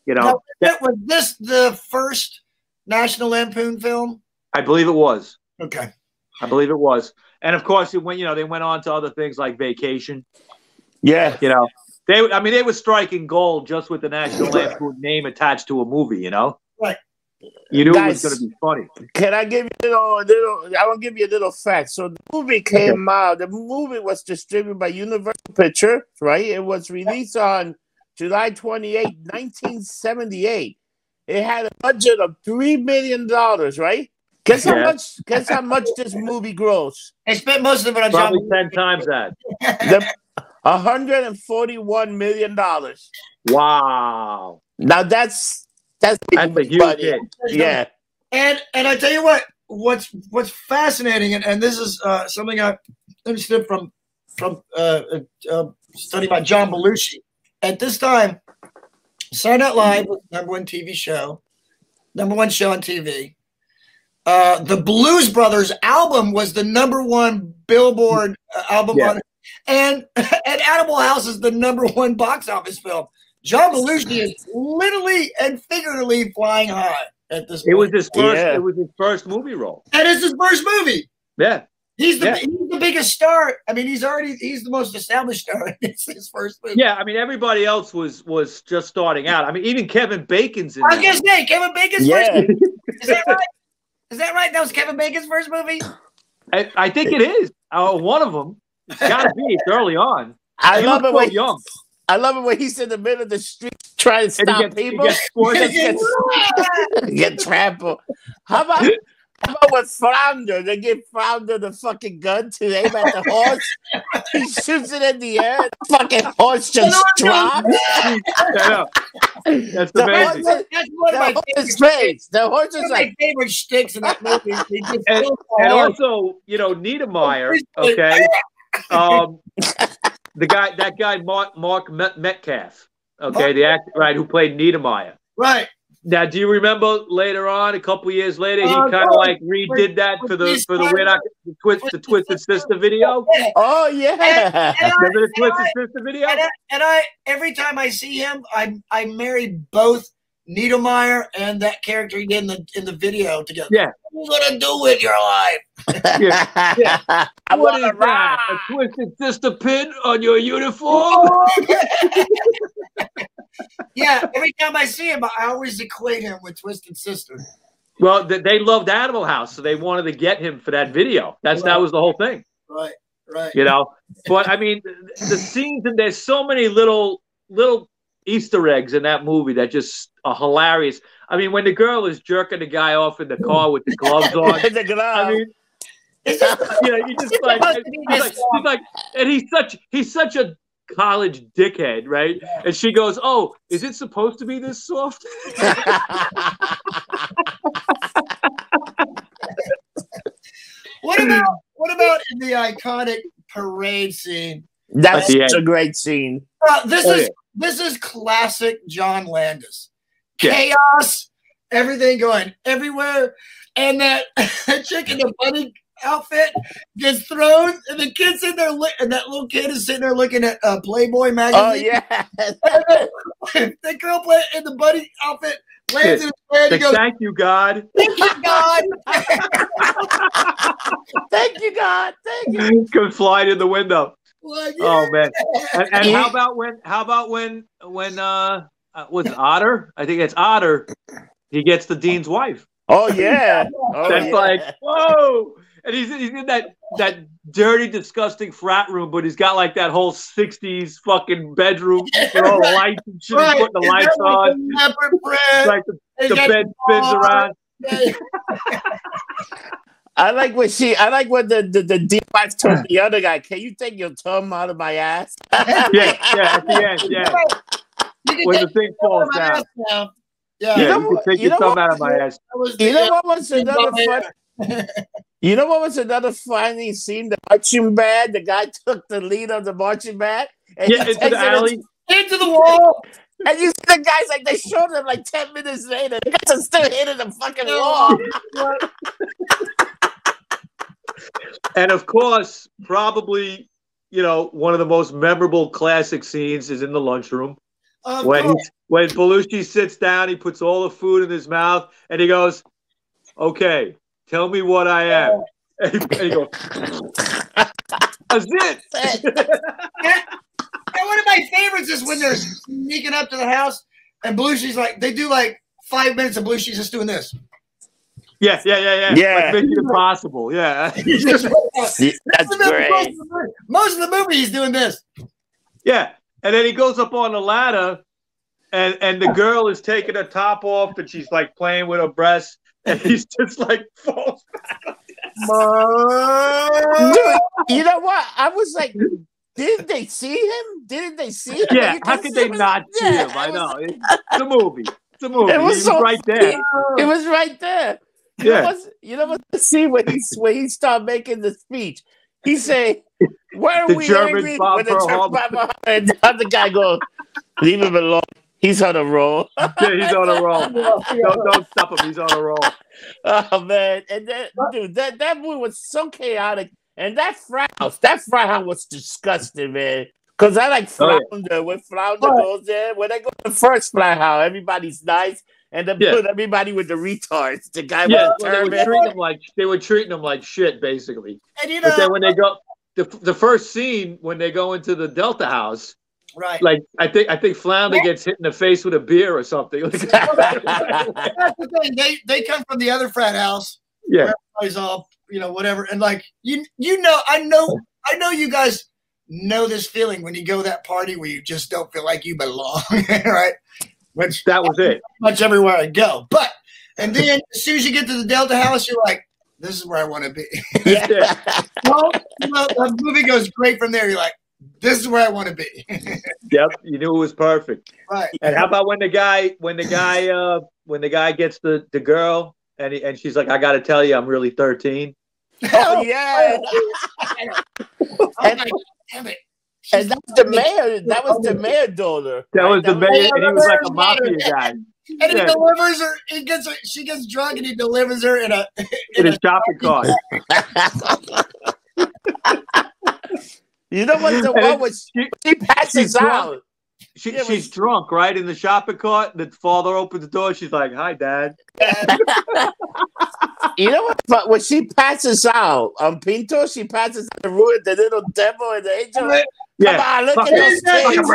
Now, was this the first National Lampoon film? I believe it was. Okay. I believe it was. And of course, they went on to other things like Vacation. Yeah. They were striking gold just with the National Lampoon name attached to a movie, Right. You knew it was going to be funny. Can I give you a little? I will give you a little fact. So the movie came out. The movie was distributed by Universal Pictures, right? It was released on July 28, 1978. It had a budget of $3 million, right? Guess how much? Guess how much this movie grossed? They spent most of it on probably 10 times that. $141 million. Wow. Now that's a huge hit. Yeah. And I tell you what's fascinating, and this is something I understood from a study by John Belushi. At this time, Saturday Night Live was the #1 TV show, #1 show on TV. The Blues Brothers album was the #1 Billboard album on And Animal House is the #1 box office film. John Belushi is literally and figuratively flying high at this point. It was his first. It was his first movie role. That is his first movie. Yeah. He's the biggest star. I mean, he's the most established star. It's his first movie. Yeah, I mean, everybody else was just starting out. I mean, even Kevin Bacon's in I was gonna say Kevin Bacon's first movie. Is that right? Is that right? That was Kevin Bacon's first movie? I think it is. One of them. It's got to be. It's early on. I love it when young. I love it when he's in the middle of the street trying to stop people. Get trampled. How about with Flounder? They give Flounder the fucking gun to aim at the horse. He shoots it in the air. The fucking horse just drops. That's amazing. That's one of my favorite. The horse is like favorite sticks in that movie. And also, Niedermeyer. Okay. That guy, Mark Metcalf, okay, the actor, right, who played Niedermeyer. Right. Now, do you remember later on, a couple years later, he kind of like redid that for the Twisted Sister video? Oh yeah, remember the Twisted Sister video? And I every time I see him, I marry both Niedermeyer and that character in the video together. Yeah. What are you gonna do with your life? Yeah. What is that? A Twisted Sister pin on your uniform? Yeah, every time I see him, I always equate him with Twisted Sister. Well, they loved Animal House, so they wanted to get him for that video. That was the whole thing. Right. But I mean, the scenes, and there's so many little Easter eggs in that movie that just are hilarious. I mean, when the girl is jerking the guy off in the car with the gloves on, I mean, you just like, and he's such a college dickhead, right? And she goes, "Oh, is it supposed to be this soft?" What about in the iconic parade scene? That's a great scene. This is classic John Landis. Chaos, everything going everywhere, and that chick in the bunny outfit gets thrown, and the kid's in there, and that little kid is sitting there looking at Playboy magazine. Oh yeah, the girl in the bunny outfit lands in his head and goes, "Thank you, God. Thank you, God. Thank you, God. Thank you." Goes flying in the window. Like, oh man! And how about when was it Otter? I think it's Otter. He gets the dean's wife. Oh yeah, that's like whoa! And he's in that dirty, disgusting frat room, but he's got like that whole '60s fucking bedroom with all the lights and shit. He's putting the lights on. Like the bed spins around. I like when the deep wife told the other guy, "Can you take your thumb out of my ass?" yeah, at the end, yeah. When the thing falls down. Yeah, you can take your thumb out of my ass. You know what was another fun? You know what was another funny scene? The marching band. The guy took the lead of the marching band and into the alley, into the wall. And you see the guys like they showed them like 10 minutes later. The guys are still hitting the fucking wall. And of course, probably one of the most memorable classic scenes is in the lunchroom when Belushi sits down. He puts all the food in his mouth and he goes, "Okay, tell me what I am." And he goes, "That's it." And one of my favorites is when they're sneaking up to the house and Belushi's like, they do like 5 minutes and Belushi's just doing this. Yeah. Like Mission Impossible. Yeah. That's great. Most of the movie he's doing this. Yeah. And then he goes up on the ladder and the girl is taking her top off and she's like playing with her breasts and he's just like falls back on Dude, you know what? I was like, didn't they see him? Yeah, how could they not see him? I know. It's a movie. It was right there. It was right there. You know what? See when he started making the speech. He say, "Where are we angry?" When the German bomb, and the other guy goes, "Leave him alone. He's on a roll." Yeah, he's on a roll. Don't stop him. He's on a roll. Oh man! And that movie was so chaotic. And that frat house was disgusting, man. Because I like Flounder. When Flounder goes there, when they go to the first frat house, everybody's nice. And then put everybody with the retards. The guy with the turban. They were treating them like shit, basically. And but then when they go, the first scene when they go into the Delta house, right? Like I think Flounder gets hit in the face with a beer or something. That's the thing. They come from the other frat house. Yeah, everybody's all whatever, and like I know you guys know this feeling when you go to that party where you just don't feel like you belong, right? Which that was it. Much everywhere I go, and then as soon as you get to the Delta house, you're like, "This is where I want to be." Yeah. Well, the movie goes great from there. You're like, "This is where I want to be." Yep, you knew it was perfect. Right. And how about when the guy gets the girl and she's like, "I got to tell you, I'm really 13." Oh yeah. Damn it. And that's the mayor. That was the mayor daughter. That was the mayor, and he was like a mafia guy. And he delivers her. She gets drunk, and he delivers her in a shopping cart. You know what the one was? She passes out. She's drunk, right, in the shopping cart. The father opens the door. She's like, "Hi, Dad." You know what? But when she passes out on Pinto, she passes out the ruin, the little devil and the angel. Come on, look at those things.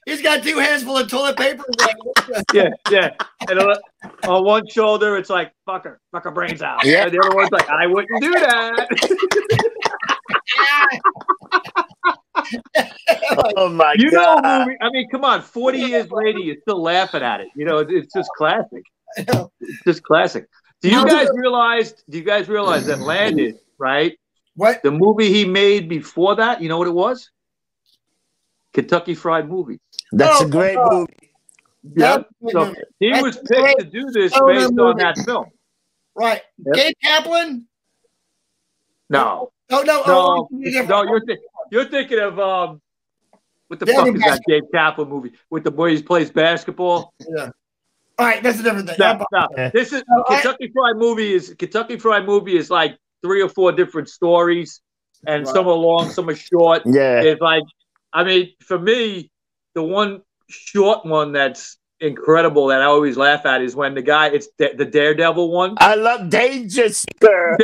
He's got 2 hands full of toilet paper. Yeah. And on one shoulder, it's like, fuck her brains out. Yeah. And the other one's like, I wouldn't do that. Oh my God. Movie, I mean, come on, 40 years later, you're still laughing at it. It's just classic. It's just classic. Do you guys realize that Landis, right? What? The movie he made before that, you know what it was? Kentucky Fried Movie. That's a great movie. Yeah. So he was picked to do this based on that film. Right. Yep. Gabe Kaplan? No. No, you're thinking of what the fuck is that Gabe Kaplan movie with the boy who plays basketball? Yeah. All right, that's a different thing. No. This is Kentucky Fried Movie is like 3 or 4 different stories, and some are long, some are short. Yeah. It's like, I mean, for me, the one short one that's incredible that I always laugh at is when the guy, it's the Daredevil one. I love Danger Seeker.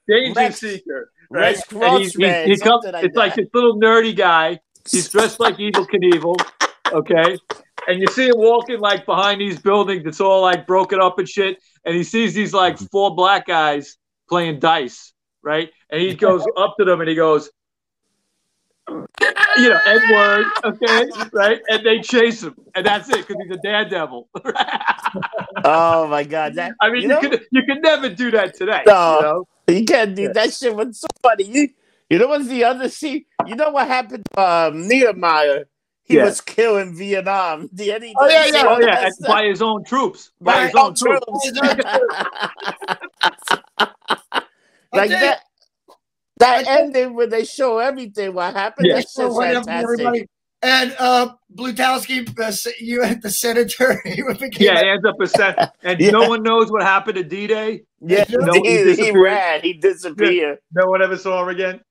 Danger Seeker. Right? He comes, it's like this little nerdy guy. He's dressed like Evel Knievel. Okay. And you see him walking like behind these buildings. It's all like broken up and shit. And he sees these like 4 black guys playing dice. Right. And he goes up to them and he goes, N-word, okay, right? And they chase him, and that's it because he's a daredevil. Oh my God! You could never do that today. No, you can't do that shit with somebody. You know what's the other scene? You know what happened to Nehemiah? He was killed in Vietnam. By his own troops. By his own troops. Like that. That ending when they show everything what happened, that's just fantastic. And Blutowski, you had the senator. He ends up a senator. And no one knows what happened to D-Day. Yeah, he ran. He disappeared. No one ever saw him again.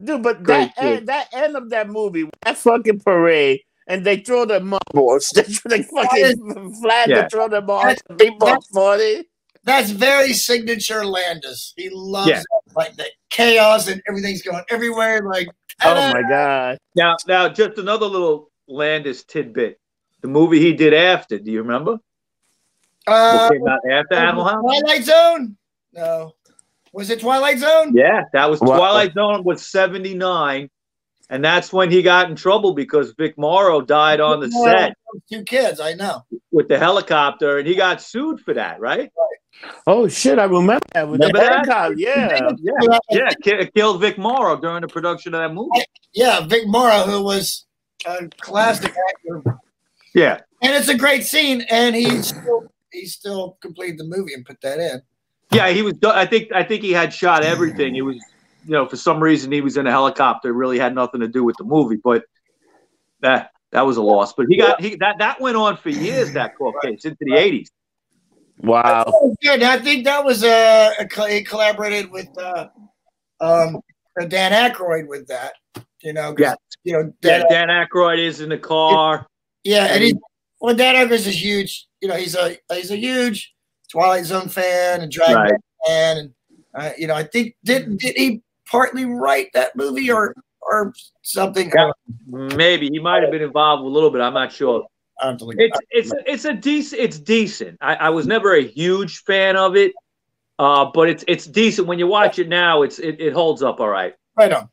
Dude, but that end of that movie, that fucking parade, and they throw the marbles. They fucking flag to throw them off. People are 40. That's very signature Landis. He loves it, like the chaos and everything's going everywhere. Like, oh my God! Now, just another little Landis tidbit. The movie he did after. Do you remember? What came out after Animal House? Twilight Zone? No. Was it Twilight Zone? Yeah, that was Twilight Zone. Was 79, and that's when he got in trouble because Vic Morrow died on the set. 2 kids, I know. With the helicopter, and he got sued for that, right? Oh shit! I remember that. With the helicopter, yeah. Killed Vic Morrow during the production of that movie. Yeah, Vic Morrow, who was a classic actor. Yeah, and it's a great scene, and he still completed the movie and put that in. Yeah, he was. I think he had shot everything. He was, for some reason he was in a helicopter. It really had nothing to do with the movie, but that was a loss. But that went on for years. That court case into the 80s. Wow. Good. I think that was he collaborated with Dan Aykroyd with that. You know, Yeah. you know, Dan Aykroyd is in the car. and Dan Aykroyd is huge. You know, he's a huge Twilight Zone fan and Dragon fan, and you know, I think did he partly write that movie or something? Yeah, maybe he might have been involved a little bit. I'm not sure. It's decent. I was never a huge fan of it, but it's decent when you watch it now. It holds up all right. Right on.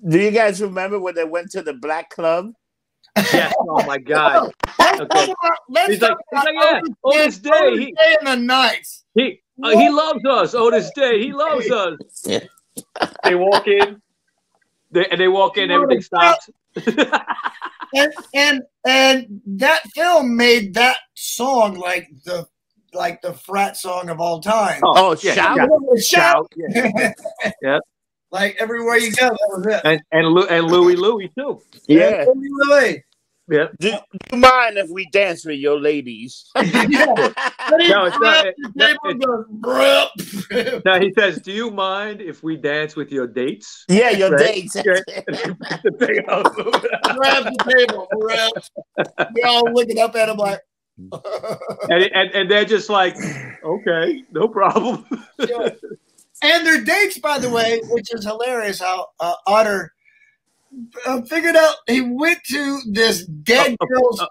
Do you guys remember when they went to the Black Club? Yes. Oh my God. Okay. He's like, yeah. Otis Day. Day in the nights. He loves us. Otis Day. He loves us. Yeah. They walk in. They walk in. Everything stops. and that film made that song like the frat song of all time. Oh, shout! Shout! Yeah. Like everywhere you go, that was it. And Louie too. Yeah. Louie. Yeah. Do you mind if we dance with your ladies? No, it's not. Now he says, "Do you mind if we dance with your dates?" Yeah, your dates. Grab the table. We're all looking up at him like. and they're just like, okay, no problem. Sure. And their dates, by the way, which is hilarious, how Otter figured out he went to this dead girl's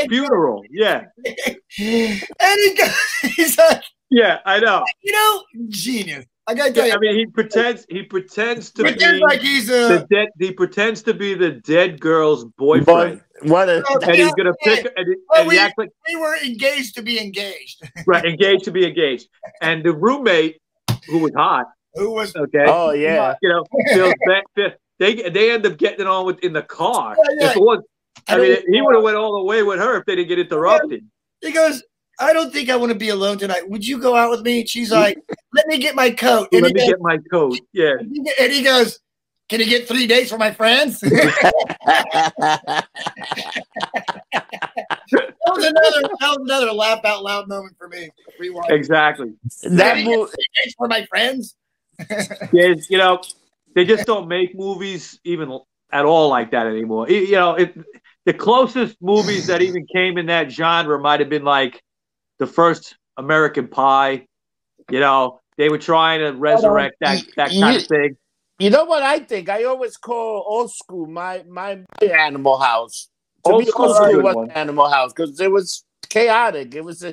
funeral. Yeah. And he's like, yeah, I know. You know, genius. I gotta tell you. I mean, he pretends to be like he's he pretends to be the dead girl's boyfriend. And he's gonna pick and he acts like we were engaged to be engaged. Right, engaged to be engaged. And the roommate, who was hot, okay. Oh yeah. You know, feels bad. They end up getting it on in the car. Yeah. If it was, I mean, he would have went all the way with her if they didn't get interrupted. He goes, I don't think I want to be alone tonight. Would you go out with me? She's like, let me get my coat. And let me get my coat. Yeah. And he goes, can you get 3 days for my friends? That was another laugh out loud moment for me. Exactly. That for my friends. Yes, you know, they just don't make movies even at all like that anymore. You know, the closest movies that even came in that genre might have been like the first American Pie. You know, they were trying to resurrect that kind of thing. You know what I think? I always call old school my Animal House. Old school was Animal House because it was chaotic. It was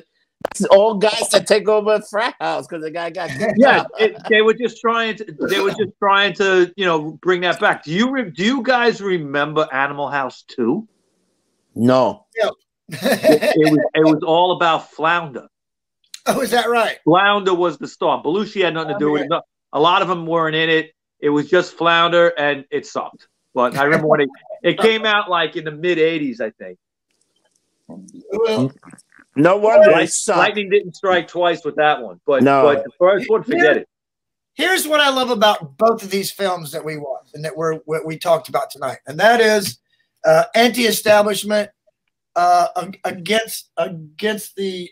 all guys that take over a frat house because the guy got kicked out. They were just trying to you know, bring that back. Do you guys remember Animal House 2? No. Yeah. it was all about Flounder. Oh, is that right? Flounder was the star. Belushi had nothing to do with it. A lot of them weren't in it. It was just Flounder, and it sucked. But I remember when it came out like in the mid '80s, I think. Well, no wonder Lightning didn't strike twice with that one, but the first one, forget it. Here's what I love about both of these films that we watched and that we talked about tonight, and that is anti-establishment against the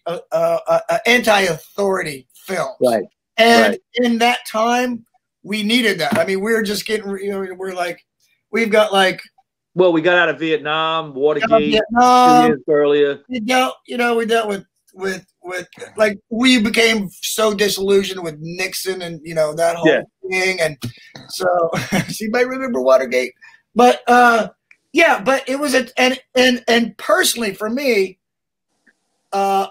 anti-authority films. Right. And in that time, we needed that. I mean, we were just getting, you know, we got out of Vietnam, Watergate, 2 years earlier. We dealt with like we became so disillusioned with Nixon and, you know, that whole thing. And so you might remember Watergate, but but it was and personally for me, that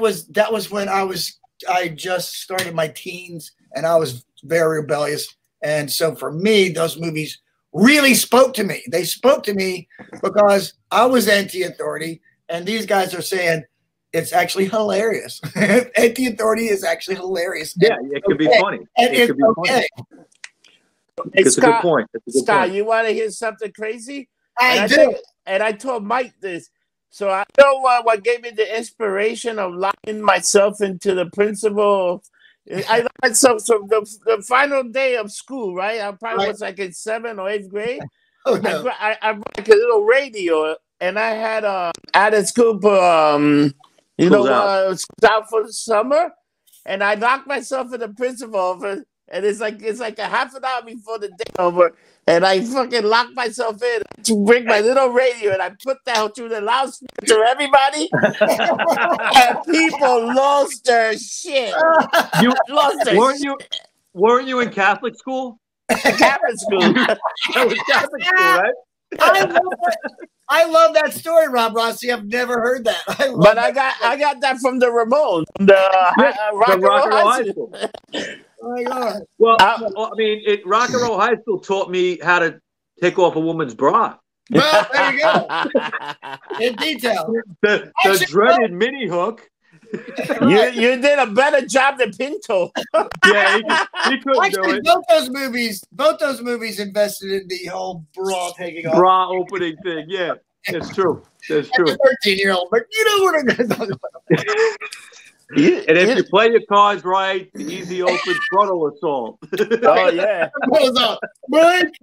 was when I just started my teens and I was very rebellious. And so for me, those movies really spoke to me. They spoke to me because I was anti-authority, and these guys are saying it's actually hilarious. Anti-authority is actually hilarious. Yeah, it could be funny. And it could be okay. It's a good point. Scott, you want to hear something crazy? I do. And I told Mike this. So I know what gave me the inspiration of locking myself into the principal. I so the final day of school, right? I probably was like in 7th or 8th grade. Oh, no. I brought like a little radio, and I had added school out for the summer, and I locked myself in the principal office, and it's like a half an hour before the day over, and I fucking lock myself in to bring my little radio, and I put that through the loudspeaker to everybody, and people lost their shit. You Lost their weren't you in Catholic school? Catholic school. That was Catholic school, right? I love that story, Rob Rossi. I've never heard that. I got that from the Ramones, from the Rock and Roll High School. Oh my God. Well, I mean, Rock and Roll High School taught me how to take off a woman's bra. Well, there you go. In detail. The dreaded mini hook. You did a better job than Pinto. Yeah, he couldn't do it. Both those movies invested in the whole bra taking off. Bra opening thing, yeah. That's true. That's true. 13-year-old, but you know what I'm going to talk about. And if you play your cards right, the easy open frontal assault. Oh, yeah. Break.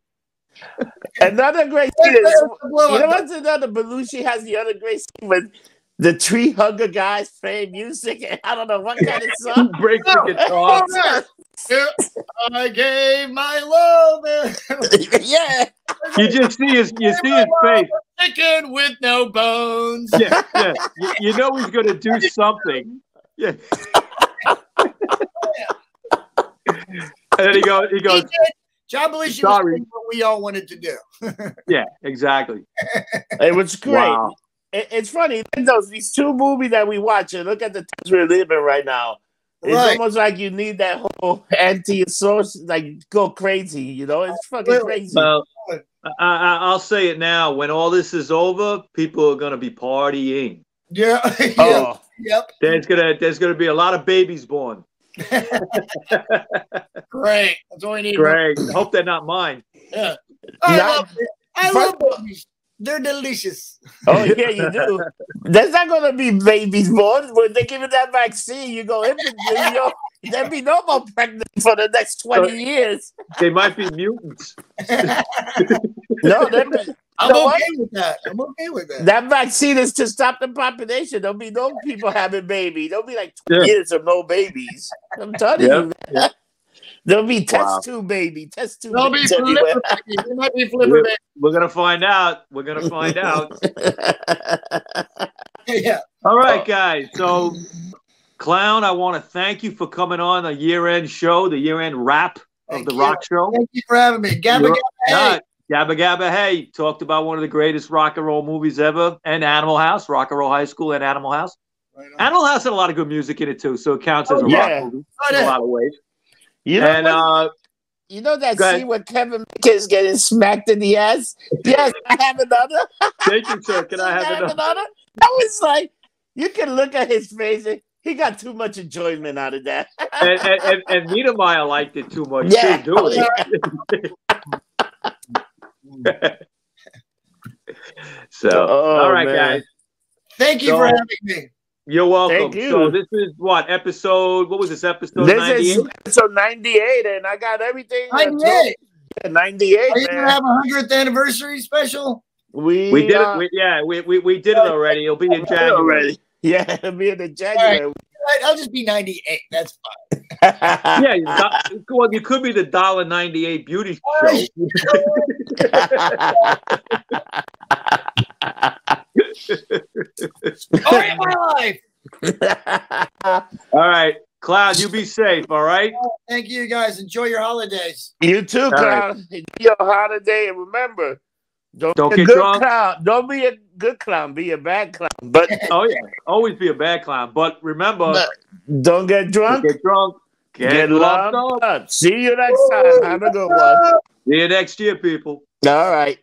Another great scene is, you know what's another Belushi has the other great scene with the tree hugger guys playing music, and I don't know what kind of song. Break the guitar. I gave my love. Yeah. You see his face. Chicken with no bones. Yeah, yeah. You know he's going to do something. Yeah. And then he goes. John Belushi was doing what we all wanted to do. Yeah, exactly. It was great. Wow. It's funny. These two movies that we watch, and look at the times we're living right now. It's almost like you need that whole anti-source, like go crazy. You know, it's fucking crazy. Well, I'll say it now. When all this is over, people are going to be partying. Yeah. Oh. Yep. There's gonna be a lot of babies born. Great. That's all we need. Great. Hope they're not mine. Yeah. I love babies. They're delicious. Oh, yeah, you do. There's not going to be babies born. When they give you that vaccine, you go, there'll be no more pregnant for the next 20 years. They might be mutants. No, I'm okay with that. That vaccine is to stop the population. There'll be no people having babies. There'll be like 2 years of no babies. I'm telling you. Yeah. There'll be test tube baby. Test tube There'll be flipper baby. There might be flipper baby. We're going to find out. We're going to find out. Yeah. All right, guys. So, Clown, I want to thank you for coming on the year-end show, the year-end wrap of the Rock Show. Thank you for having me. Gabba Gabba Hey. Gabba Gabba Hey. Talked about one of the greatest rock and roll movies ever, and Animal House, Rock and Roll High School and Animal House. Right on. Animal House had a lot of good music in it, too, so it counts as a rock movie in a lot of ways. You know that scene where Kevin is getting smacked in the ass? Yes, I have another. Thank you, sir. Can I have another? That was like, you can look at his face and he got too much enjoyment out of that. and Niedermeyer liked it too much, too, So, all right, guys. Thank you for having me. You're welcome. Thank you. So this is what was this episode? This 98? is episode 98, and I got everything. 98. 98. Are you gonna have a 100th anniversary special? We did it. We did it already. It'll be in January. Yeah, it'll be in the January. All right, I'll just be 98. That's fine. Yeah, you could be the $1.98 beauty show. Story of my life. All right, Cloud, you be safe. All right. Thank you, guys. Enjoy your holidays. You too, Cloud. Enjoy your holiday, and remember, don't be a get good drunk. clown. Don't be a good clown. Be a bad clown. But oh yeah, always be a bad clown. But remember, don't get drunk. Get drunk. Get loved up. See you next time. Have a good one. See you next year, people. All right.